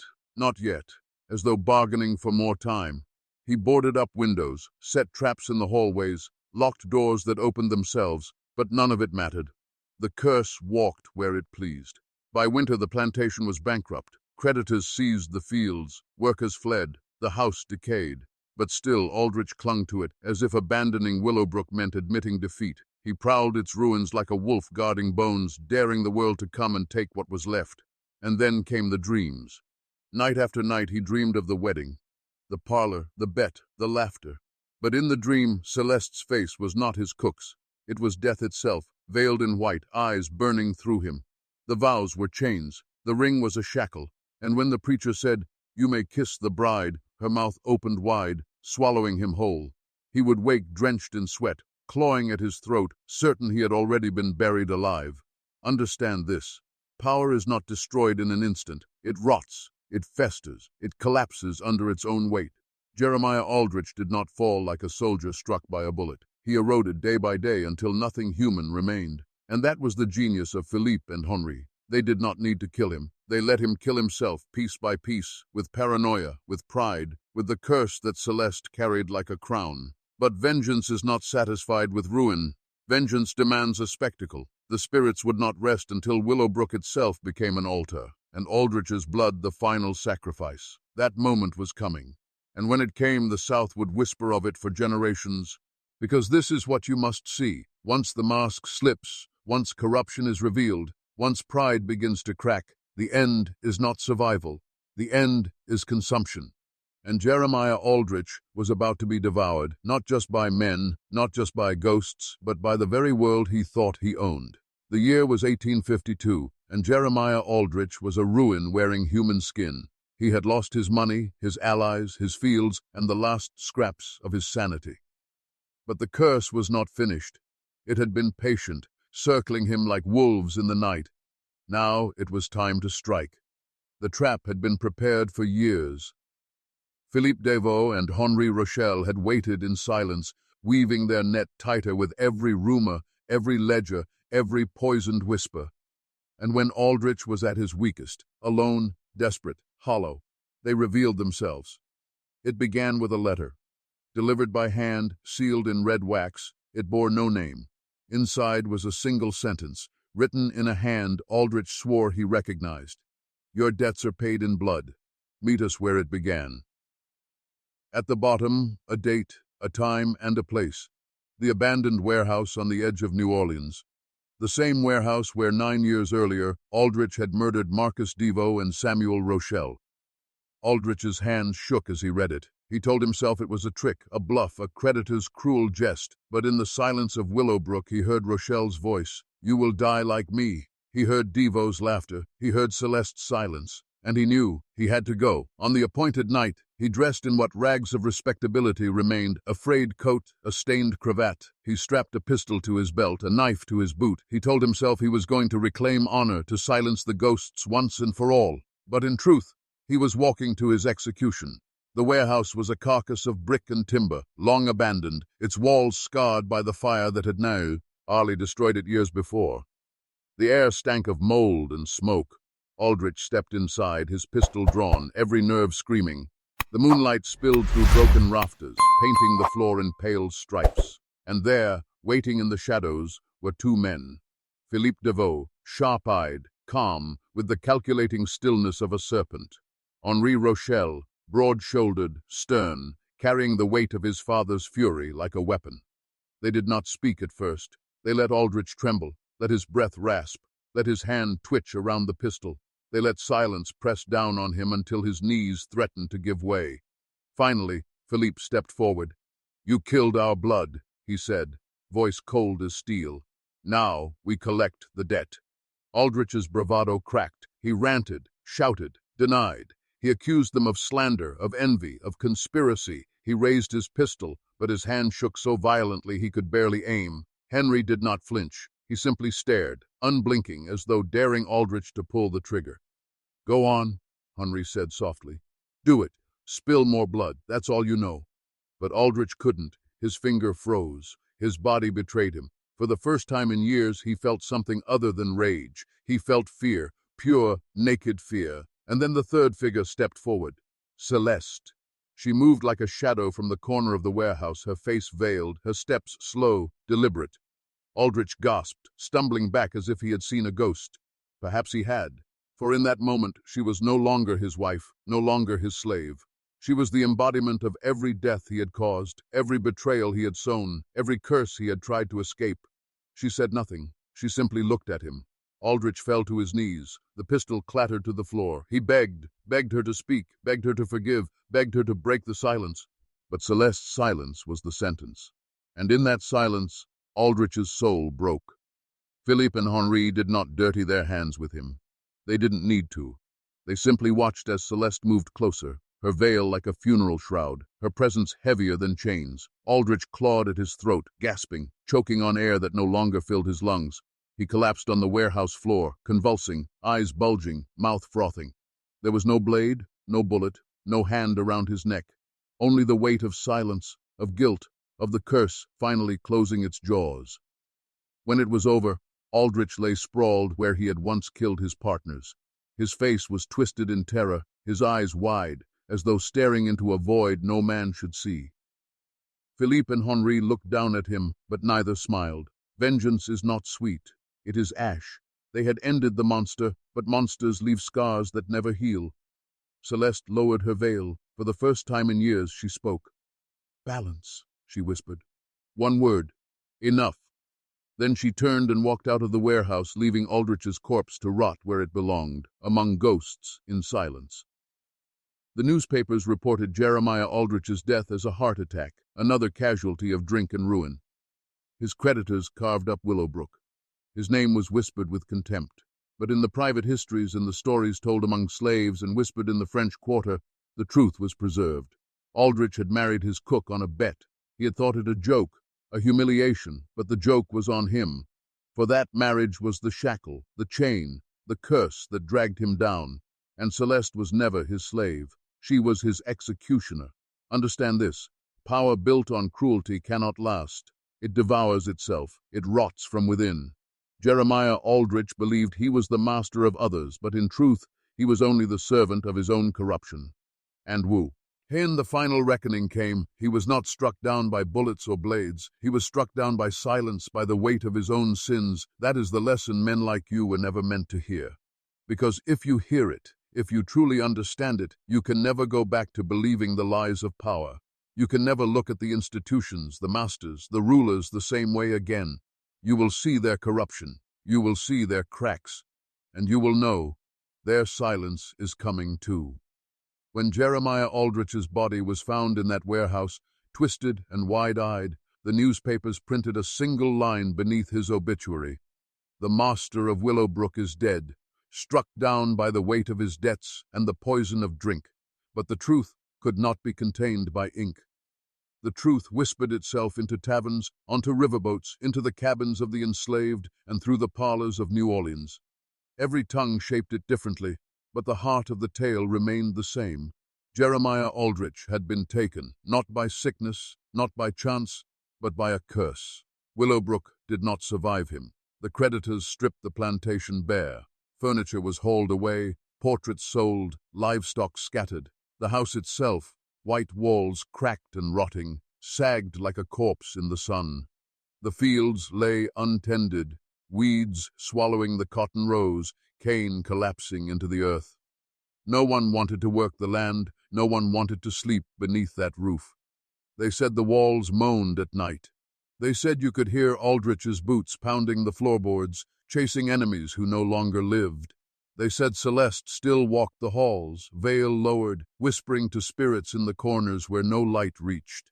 as though bargaining for more time. He boarded up windows, set traps in the hallways, locked doors that opened themselves, but none of it mattered. The curse walked where it pleased. By winter the plantation was bankrupt. Creditors seized the fields, workers fled, the house decayed. But still Aldrich clung to it, as if abandoning Willowbrook meant admitting defeat. He prowled its ruins like a wolf guarding bones, daring the world to come and take what was left. And then came the dreams. Night after night he dreamed of the wedding, the parlor, the bet, the laughter. But in the dream, Celeste's face was not his cook's. It was death itself, veiled in white, eyes burning through him. The vows were chains, the ring was a shackle, and when the preacher said, "You may kiss the bride," her mouth opened wide, swallowing him whole. He would wake drenched in sweat, clawing at his throat, certain he had already been buried alive. Understand this. Power is not destroyed in an instant. It rots. It festers, it collapses under its own weight. Jeremiah Aldrich did not fall like a soldier struck by a bullet. He eroded day by day until nothing human remained. And that was the genius of Philippe and Henri. They did not need to kill him. They let him kill himself piece by piece, with paranoia, with pride, with the curse that Celeste carried like a crown. But vengeance is not satisfied with ruin. Vengeance demands a spectacle. The spirits would not rest until Willowbrook itself became an altar, and Aldrich's blood the final sacrifice. That moment was coming, and when it came, the South would whisper of it for generations. Because this is what you must see. Once the mask slips, once corruption is revealed, once pride begins to crack, the end is not survival. The end is consumption. And Jeremiah Aldrich was about to be devoured, not just by men, not just by ghosts, but by the very world he thought he owned. The year was 1852, and Jeremiah Aldrich was a ruin wearing human skin. He had lost his money, his allies, his fields, and the last scraps of his sanity. But the curse was not finished. It had been patient, circling him like wolves in the night. Now it was time to strike. The trap had been prepared for years. Philippe Devaux and Henri Rochelle had waited in silence, weaving their net tighter with every rumor, every ledger, every poisoned whisper. And when Aldrich was at his weakest, alone, desperate, hollow, they revealed themselves. It began with a letter. Delivered by hand, sealed in red wax, it bore no name. Inside was a single sentence, written in a hand Aldrich swore he recognized. "Your debts are paid in blood. Meet us where it began." At the bottom, a date, a time, and a place. The abandoned warehouse on the edge of New Orleans. The same warehouse where 9 years earlier, Aldrich had murdered Marcus Devaux and Samuel Rochelle. Aldrich's hands shook as he read it. He told himself it was a trick, a bluff, a creditor's cruel jest. But in the silence of Willowbrook, he heard Rochelle's voice. "You will die like me." He heard Devaux's laughter. He heard Celeste's silence. And he knew he had to go. On the appointed night, he dressed in what rags of respectability remained, a frayed coat, a stained cravat. He strapped a pistol to his belt, a knife to his boot. He told himself he was going to reclaim honor, to silence the ghosts once and for all. But in truth, he was walking to his execution. The warehouse was a carcass of brick and timber, long abandoned, its walls scarred by the fire that had now destroyed it years before. The air stank of mold and smoke. Aldrich stepped inside, his pistol drawn, every nerve screaming. The moonlight spilled through broken rafters, painting the floor in pale stripes. And there, waiting in the shadows, were two men. Philippe Devaux, sharp-eyed, calm, with the calculating stillness of a serpent. Henri Rochelle, broad-shouldered, stern, carrying the weight of his father's fury like a weapon. They did not speak at first. They let Aldrich tremble, let his breath rasp, let his hand twitch around the pistol. They let silence press down on him until his knees threatened to give way. Finally, Philippe stepped forward. "You killed our blood," he said, voice cold as steel. "Now we collect the debt." Aldrich's bravado cracked. He ranted, shouted, denied. He accused them of slander, of envy, of conspiracy. He raised his pistol, but his hand shook so violently he could barely aim. Henry did not flinch. He simply stared, unblinking, as though daring Aldrich to pull the trigger. "Go on," Henry said softly. "Do it. Spill more blood. That's all you know." But Aldrich couldn't. His finger froze. His body betrayed him. For the first time in years, he felt something other than rage. He felt fear, pure, naked fear. And then the third figure stepped forward. Celeste. She moved like a shadow from the corner of the warehouse, her face veiled, her steps slow, deliberate. Aldrich gasped, stumbling back as if he had seen a ghost. Perhaps he had, for in that moment she was no longer his wife, no longer his slave. She was the embodiment of every death he had caused, every betrayal he had sown, every curse he had tried to escape. She said nothing. She simply looked at him. Aldrich fell to his knees. The pistol clattered to the floor. He begged her to speak, begged her to forgive, begged her to break the silence. But Celeste's silence was the sentence. And in that silence, Aldrich's soul broke. Philippe and Henri did not dirty their hands with him. They didn't need to. They simply watched as Celeste moved closer, her veil like a funeral shroud, her presence heavier than chains. Aldrich clawed at his throat, gasping, choking on air that no longer filled his lungs. He collapsed on the warehouse floor, convulsing, eyes bulging, mouth frothing. There was no blade, no bullet, no hand around his neck. Only the weight of silence, of guilt, of the curse finally closing its jaws. When it was over, Aldrich lay sprawled where he had once killed his partners. His face was twisted in terror, his eyes wide, as though staring into a void no man should see. Philippe and Henri looked down at him, but neither smiled. Vengeance is not sweet. It is ash. They had ended the monster, but monsters leave scars that never heal. Celeste lowered her veil. For the first time in years, she spoke. "Balance," she whispered. "One word. Enough." Then she turned and walked out of the warehouse, leaving Aldrich's corpse to rot where it belonged, among ghosts, in silence. The newspapers reported Jeremiah Aldrich's death as a heart attack, another casualty of drink and ruin. His creditors carved up Willowbrook. His name was whispered with contempt. But in the private histories and the stories told among slaves and whispered in the French Quarter, the truth was preserved. Aldrich had married his cook on a bet. He had thought it a joke, a humiliation, but the joke was on him. For that marriage was the shackle, the chain, the curse that dragged him down. And Celeste was never his slave. She was his executioner. Understand this. Power built on cruelty cannot last. It devours itself. It rots from within. Jeremiah Aldrich believed he was the master of others, but in truth, he was only the servant of his own corruption. And when the final reckoning came, he was not struck down by bullets or blades. He was struck down by silence, by the weight of his own sins. That is the lesson men like you were never meant to hear. Because if you hear it, if you truly understand it, you can never go back to believing the lies of power. You can never look at the institutions, the masters, the rulers the same way again. You will see their corruption. You will see their cracks. And you will know their silence is coming too. When Jeremiah Aldrich's body was found in that warehouse, twisted and wide-eyed, the newspapers printed a single line beneath his obituary. The master of Willowbrook is dead, struck down by the weight of his debts and the poison of drink. But the truth could not be contained by ink. The truth whispered itself into taverns, onto riverboats, into the cabins of the enslaved, and through the parlors of New Orleans. Every tongue shaped it differently, but the heart of the tale remained the same. Jeremiah Aldrich had been taken, not by sickness, not by chance, but by a curse. Willowbrook did not survive him. The creditors stripped the plantation bare. Furniture was hauled away, portraits sold, livestock scattered. The house itself, white walls cracked and rotting, sagged like a corpse in the sun. The fields lay untended, weeds swallowing the cotton rows, cane collapsing into the earth. No one wanted to work the land, no one wanted to sleep beneath that roof. They said the walls moaned at night. They said you could hear Aldrich's boots pounding the floorboards, chasing enemies who no longer lived. They said Celeste still walked the halls, veil lowered, whispering to spirits in the corners where no light reached.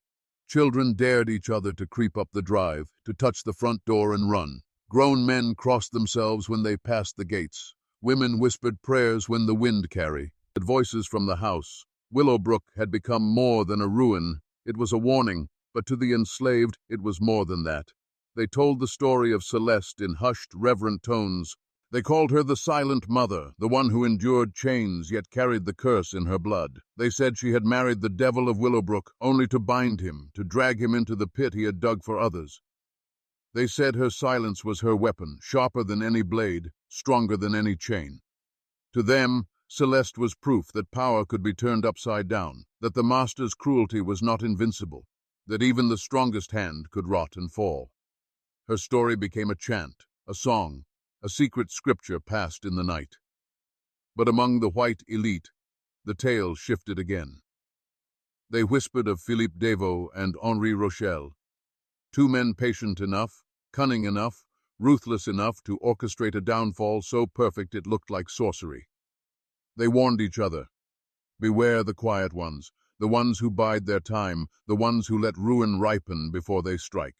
Children dared each other to creep up the drive, to touch the front door and run. Grown men crossed themselves when they passed the gates. Women whispered prayers when the wind carried. Voices from the house. Willowbrook had become more than a ruin. It was a warning, but to the enslaved it was more than that. They told the story of Celeste in hushed, reverent tones. They called her the silent mother, the one who endured chains yet carried the curse in her blood. They said she had married the devil of Willowbrook only to bind him, to drag him into the pit he had dug for others. They said her silence was her weapon, sharper than any blade, stronger than any chain. To them, Celeste was proof that power could be turned upside down, that the master's cruelty was not invincible, that even the strongest hand could rot and fall. Her story became a chant, a song, a secret scripture passed in the night. But among the white elite, the tale shifted again. They whispered of Philippe Devaux and Henri Rochelle, two men patient enough, cunning enough, ruthless enough to orchestrate a downfall so perfect it looked like sorcery. They warned each other, beware the quiet ones, the ones who bide their time, the ones who let ruin ripen before they strike.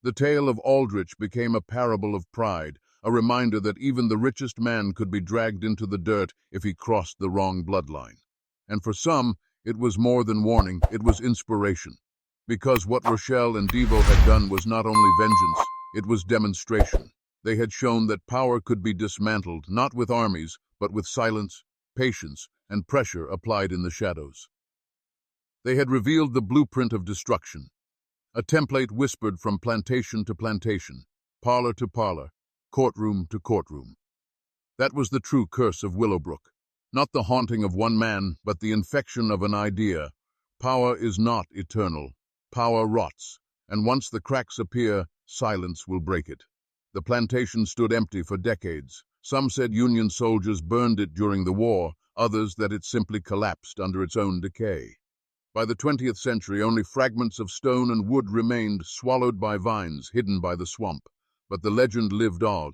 The tale of Aldrich became a parable of pride, a reminder that even the richest man could be dragged into the dirt if he crossed the wrong bloodline. And for some, it was more than warning, it was inspiration. Because what Rochelle and Devaux had done was not only vengeance, it was demonstration. They had shown that power could be dismantled, not with armies, but with silence, patience, and pressure applied in the shadows. They had revealed the blueprint of destruction, a template whispered from plantation to plantation, parlor to parlor, courtroom to courtroom. That was the true curse of Willowbrook, not the haunting of one man, but the infection of an idea. Power is not eternal. Power rots, and once the cracks appear, silence will break it. The plantation stood empty for decades. Some said Union soldiers burned it during the war, others that it simply collapsed under its own decay. By the 20th century, only fragments of stone and wood remained, swallowed by vines, hidden by the swamp. But the legend lived on.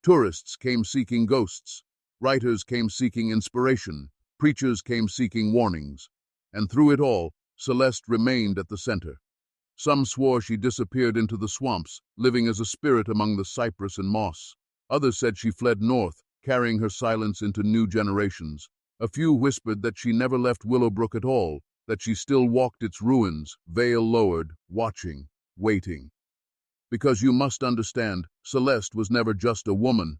Tourists came seeking ghosts. Writers came seeking inspiration. Preachers came seeking warnings. And through it all, Celeste remained at the center. Some swore she disappeared into the swamps, living as a spirit among the cypress and moss. Others said she fled north, carrying her silence into new generations. A few whispered that she never left Willowbrook at all, that she still walked its ruins, veil lowered, watching, waiting. Because you must understand, Celeste was never just a woman.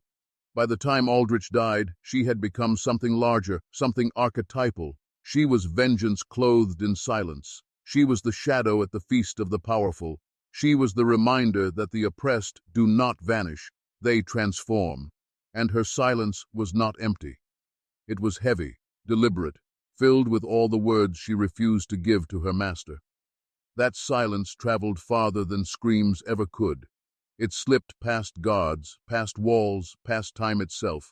By the time Aldrich died, she had become something larger, something archetypal. She was vengeance clothed in silence. She was the shadow at the feast of the powerful. She was the reminder that the oppressed do not vanish, they transform. And her silence was not empty. It was heavy, deliberate, filled with all the words she refused to give to her master. That silence traveled farther than screams ever could. It slipped past guards, past walls, past time itself.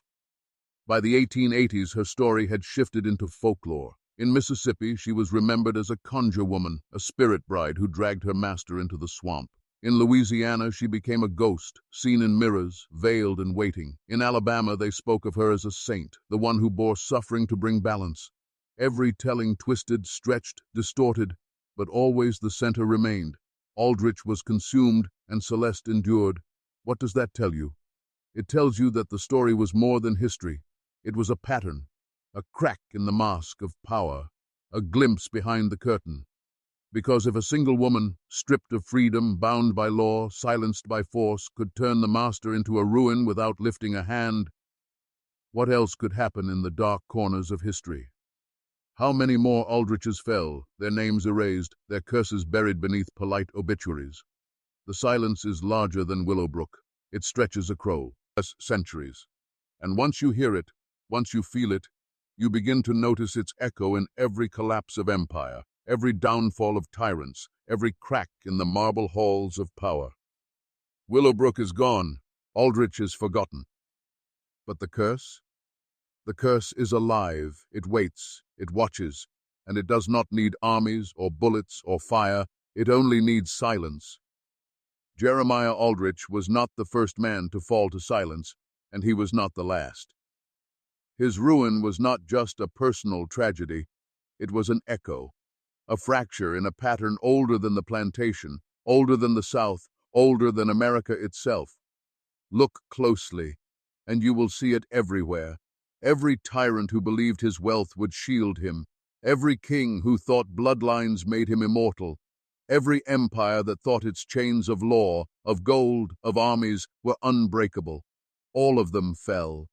By the 1880s, her story had shifted into folklore. In Mississippi, she was remembered as a conjure woman, a spirit bride who dragged her master into the swamp. In Louisiana, she became a ghost, seen in mirrors, veiled and waiting. In Alabama, they spoke of her as a saint, the one who bore suffering to bring balance. Every telling twisted, stretched, distorted, but always the center remained. Aldrich was consumed, and Celeste endured. What does that tell you? It tells you that the story was more than history. It was a pattern, a crack in the mask of power, a glimpse behind the curtain. Because if a single woman, stripped of freedom, bound by law, silenced by force, could turn the master into a ruin without lifting a hand, what else could happen in the dark corners of history? How many more Aldriches fell, their names erased, their curses buried beneath polite obituaries? The silence is larger than Willowbrook. It stretches across centuries. And once you hear it, once you feel it, you begin to notice its echo in every collapse of empire, every downfall of tyrants, every crack in the marble halls of power. Willowbrook is gone. Aldrich is forgotten. But the curse? The curse is alive. It waits, it watches, and it does not need armies or bullets or fire. It only needs silence. Jeremiah Aldrich was not the first man to fall to silence, and he was not the last. His ruin was not just a personal tragedy, it was an echo, a fracture in a pattern older than the plantation, older than the South, older than America itself. Look closely, and you will see it everywhere. Every tyrant who believed his wealth would shield him, every king who thought bloodlines made him immortal, every empire that thought its chains of law, of gold, of armies were unbreakable. All of them fell,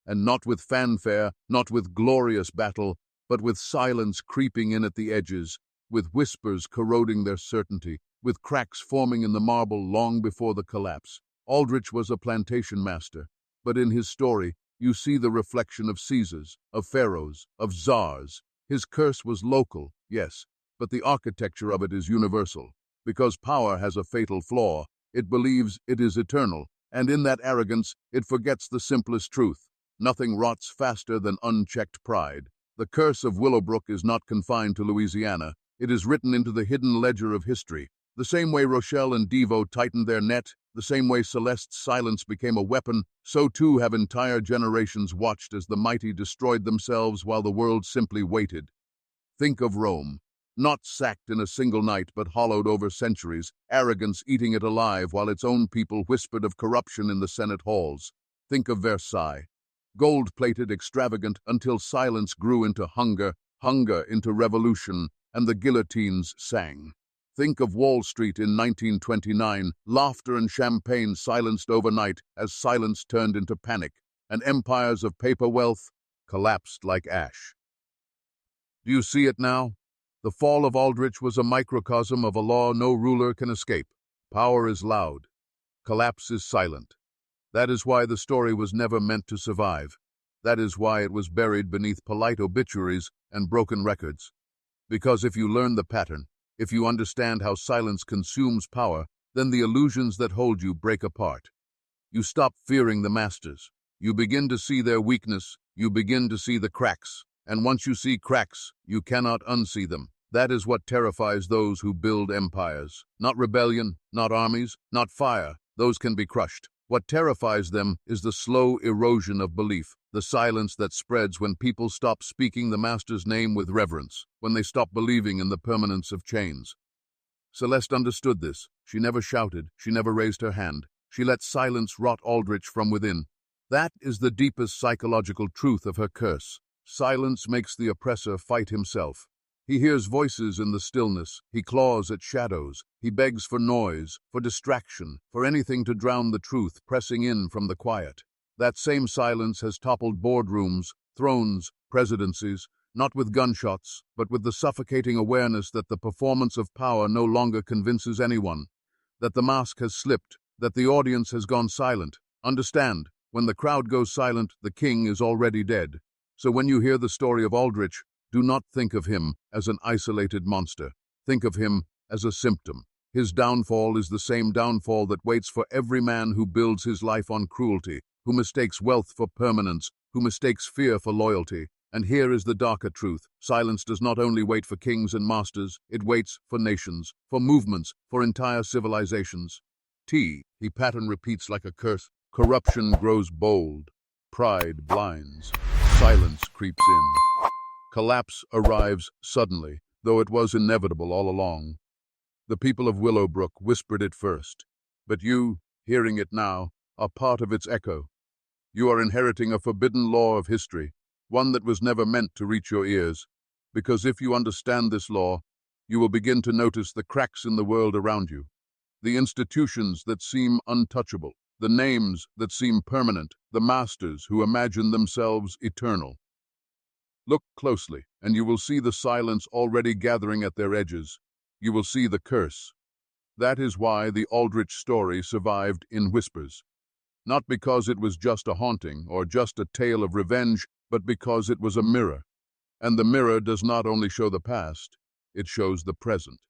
and not with fanfare, not with glorious battle, but with silence creeping in at the edges, with whispers corroding their certainty, with cracks forming in the marble long before the collapse. Aldrich was a plantation master, but in his story, you see the reflection of Caesars, of pharaohs, of czars. His curse was local, yes, but the architecture of it is universal. Because power has a fatal flaw, it believes it is eternal, and in that arrogance, it forgets the simplest truth. Nothing rots faster than unchecked pride. The curse of Willowbrook is not confined to Louisiana. It is written into the hidden ledger of history. The same way Rochelle and Devo tightened their net, the same way Celeste's silence became a weapon, so too have entire generations watched as the mighty destroyed themselves while the world simply waited. Think of Rome, not sacked in a single night but hollowed over centuries, arrogance eating it alive while its own people whispered of corruption in the Senate halls. Think of Versailles, gold-plated, extravagant, until silence grew into hunger, hunger into revolution, and the guillotines sang. Think of Wall Street in 1929, laughter and champagne silenced overnight as silence turned into panic, and empires of paper wealth collapsed like ash. Do you see it now? The fall of Aldrich was a microcosm of a law no ruler can escape. Power is loud. Collapse is silent. That is why the story was never meant to survive. That is why it was buried beneath polite obituaries and broken records. Because if you learn the pattern, if you understand how silence consumes power, then the illusions that hold you break apart. You stop fearing the masters. You begin to see their weakness. You begin to see the cracks. And once you see cracks, you cannot unsee them. That is what terrifies those who build empires. Not rebellion, not armies, not fire. Those can be crushed. What terrifies them is the slow erosion of belief, the silence that spreads when people stop speaking the master's name with reverence, when they stop believing in the permanence of chains. Celeste understood this. She never shouted, she never raised her hand. She let silence rot Aldrich from within. That is the deepest psychological truth of her curse. Silence makes the oppressor fight himself. He hears voices in the stillness, he claws at shadows, he begs for noise, for distraction, for anything to drown the truth pressing in from the quiet. That same silence has toppled boardrooms, thrones, presidencies, not with gunshots, but with the suffocating awareness that the performance of power no longer convinces anyone, that the mask has slipped, that the audience has gone silent. Understand, when the crowd goes silent, the king is already dead. So when you hear the story of Aldrich, do not think of him as an isolated monster. Think of him as a symptom. His downfall is the same downfall that waits for every man who builds his life on cruelty, who mistakes wealth for permanence, who mistakes fear for loyalty. And here is the darker truth. Silence does not only wait for kings and masters, it waits for nations, for movements, for entire civilizations. He pattern repeats like a curse. Corruption grows bold. Pride blinds. Silence creeps in. Collapse arrives suddenly, though it was inevitable all along. The people of Willowbrook whispered it first, but you, hearing it now, are part of its echo. You are inheriting a forbidden law of history, one that was never meant to reach your ears, because if you understand this law, you will begin to notice the cracks in the world around you, the institutions that seem untouchable, the names that seem permanent, the masters who imagine themselves eternal. Look closely, and you will see the silence already gathering at their edges. You will see the curse. That is why the Aldrich story survived in whispers. Not because it was just a haunting or just a tale of revenge, but because it was a mirror. And the mirror does not only show the past, it shows the present.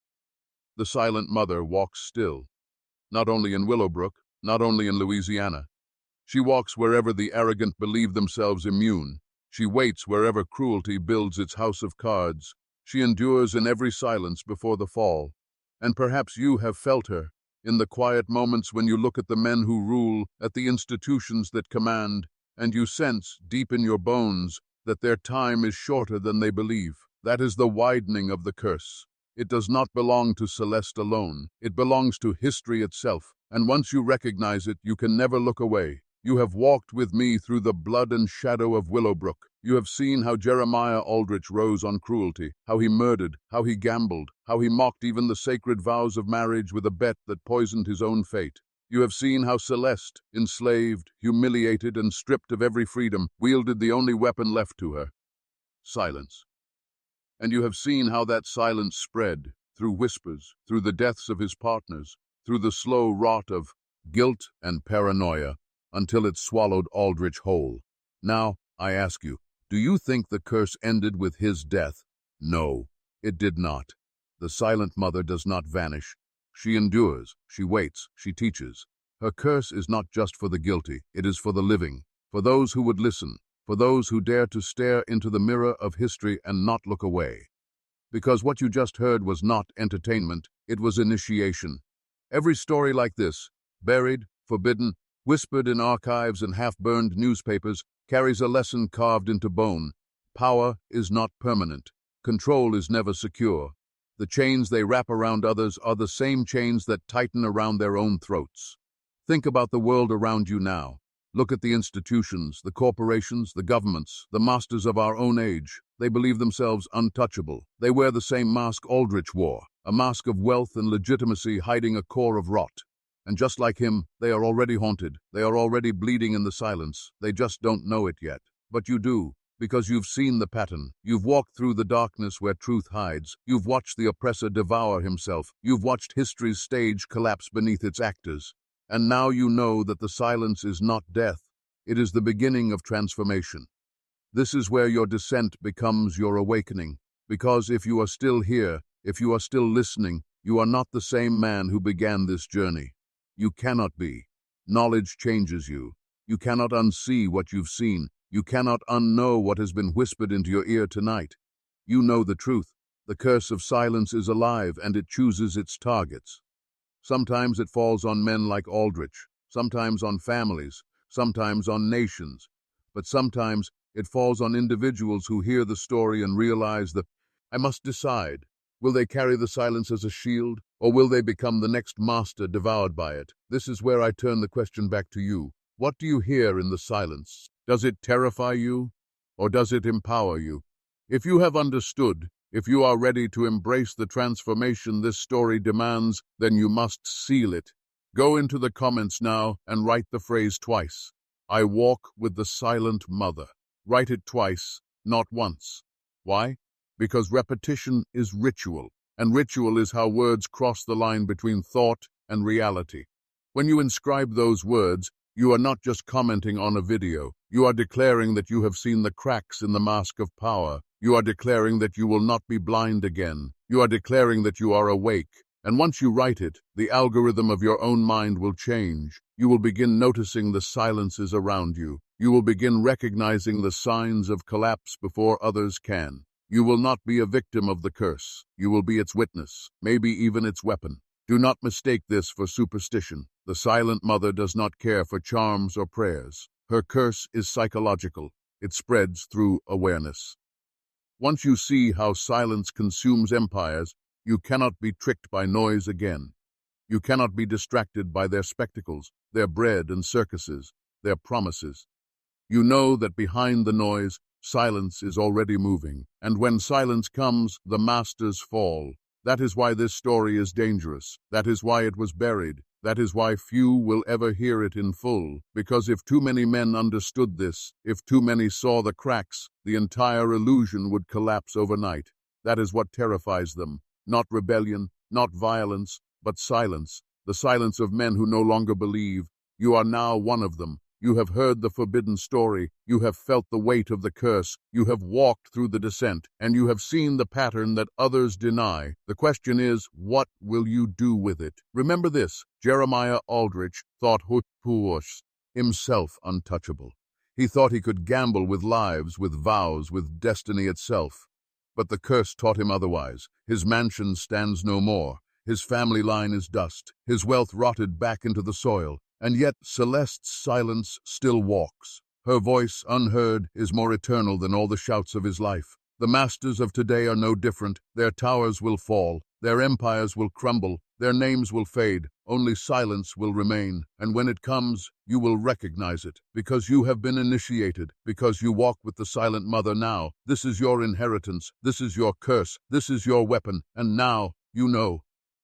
The silent mother walks still, not only in Willowbrook, not only in Louisiana. She walks wherever the arrogant believe themselves immune. She waits wherever cruelty builds its house of cards. She endures in every silence before the fall. And perhaps you have felt her in the quiet moments when you look at the men who rule, at the institutions that command, and you sense, deep in your bones, that their time is shorter than they believe. That is the widening of the curse. It does not belong to Celeste alone. It belongs to history itself. And once you recognize it, you can never look away. You have walked with me through the blood and shadow of Willowbrook. You have seen how Jeremiah Aldrich rose on cruelty, how he murdered, how he gambled, how he mocked even the sacred vows of marriage with a bet that poisoned his own fate. You have seen how Celeste, enslaved, humiliated, and stripped of every freedom, wielded the only weapon left to her: silence. And you have seen how that silence spread, through whispers, through the deaths of his partners, through the slow rot of guilt and paranoia, until it swallowed Aldrich whole. Now, I ask you, do you think the curse ended with his death? No, it did not. The silent mother does not vanish. She endures, she waits, she teaches. Her curse is not just for the guilty, it is for the living, for those who would listen, for those who dare to stare into the mirror of history and not look away. Because what you just heard was not entertainment, it was initiation. Every story like this, buried, forbidden, whispered in archives and half-burned newspapers, carries a lesson carved into bone. Power is not permanent. Control is never secure. The chains they wrap around others are the same chains that tighten around their own throats. Think about the world around you now. Look at the institutions, the corporations, the governments, the masters of our own age. They believe themselves untouchable. They wear the same mask Aldrich wore, a mask of wealth and legitimacy hiding a core of rot. And just like him, they are already haunted. They are already bleeding in the silence. They just don't know it yet. But you do, because you've seen the pattern. You've walked through the darkness where truth hides. You've watched the oppressor devour himself. You've watched history's stage collapse beneath its actors. And now you know that the silence is not death. It is the beginning of transformation. This is where your descent becomes your awakening. Because if you are still here, if you are still listening, you are not the same man who began this journey. You cannot be. Knowledge changes you. You cannot unsee what you've seen. You cannot unknow what has been whispered into your ear tonight. You know the truth. The curse of silence is alive, and it chooses its targets. Sometimes it falls on men like Aldrich, sometimes on families, sometimes on nations. But sometimes it falls on individuals who hear the story and realize that I must decide. Will they carry the silence as a shield, or will they become the next master devoured by it? This is where I turn the question back to you. What do you hear in the silence? Does it terrify you, or does it empower you? If you have understood, if you are ready to embrace the transformation this story demands, then you must seal it. Go into the comments now and write the phrase twice. I walk with the silent mother. Write it twice, not once. Why? Because repetition is ritual, and ritual is how words cross the line between thought and reality. When you inscribe those words, you are not just commenting on a video. You are declaring that you have seen the cracks in the mask of power. You are declaring that you will not be blind again. You are declaring that you are awake. And once you write it, the algorithm of your own mind will change. You will begin noticing the silences around you. You will begin recognizing the signs of collapse before others can. You will not be a victim of the curse. You will be its witness, maybe even its weapon. Do not mistake this for superstition. The silent mother does not care for charms or prayers. Her curse is psychological. It spreads through awareness. Once you see how silence consumes empires, you cannot be tricked by noise again. You cannot be distracted by their spectacles, their bread and circuses, their promises. You know that behind the noise, silence is already moving, and when silence comes, the masters fall. That is why this story is dangerous. That is why it was buried. That is why few will ever hear it in full. Because if too many men understood this, if too many saw the cracks, the entire illusion would collapse overnight. That is what terrifies them. Not rebellion, not violence, but silence. The silence of men who no longer believe. You are now one of them. You have heard the forbidden story, you have felt the weight of the curse, you have walked through the descent, and you have seen the pattern that others deny. The question is, what will you do with it? Remember this, Jeremiah Aldrich thought himself untouchable. He thought he could gamble with lives, with vows, with destiny itself. But the curse taught him otherwise. His mansion stands no more. His family line is dust. His wealth rotted back into the soil. And yet Celeste's silence still walks. Her voice, unheard, is more eternal than all the shouts of his life. The masters of today are no different. Their towers will fall. Their empires will crumble. Their names will fade. Only silence will remain. And when it comes, you will recognize it. Because you have been initiated. Because you walk with the silent mother now. This is your inheritance. This is your curse. This is your weapon. And now, you know.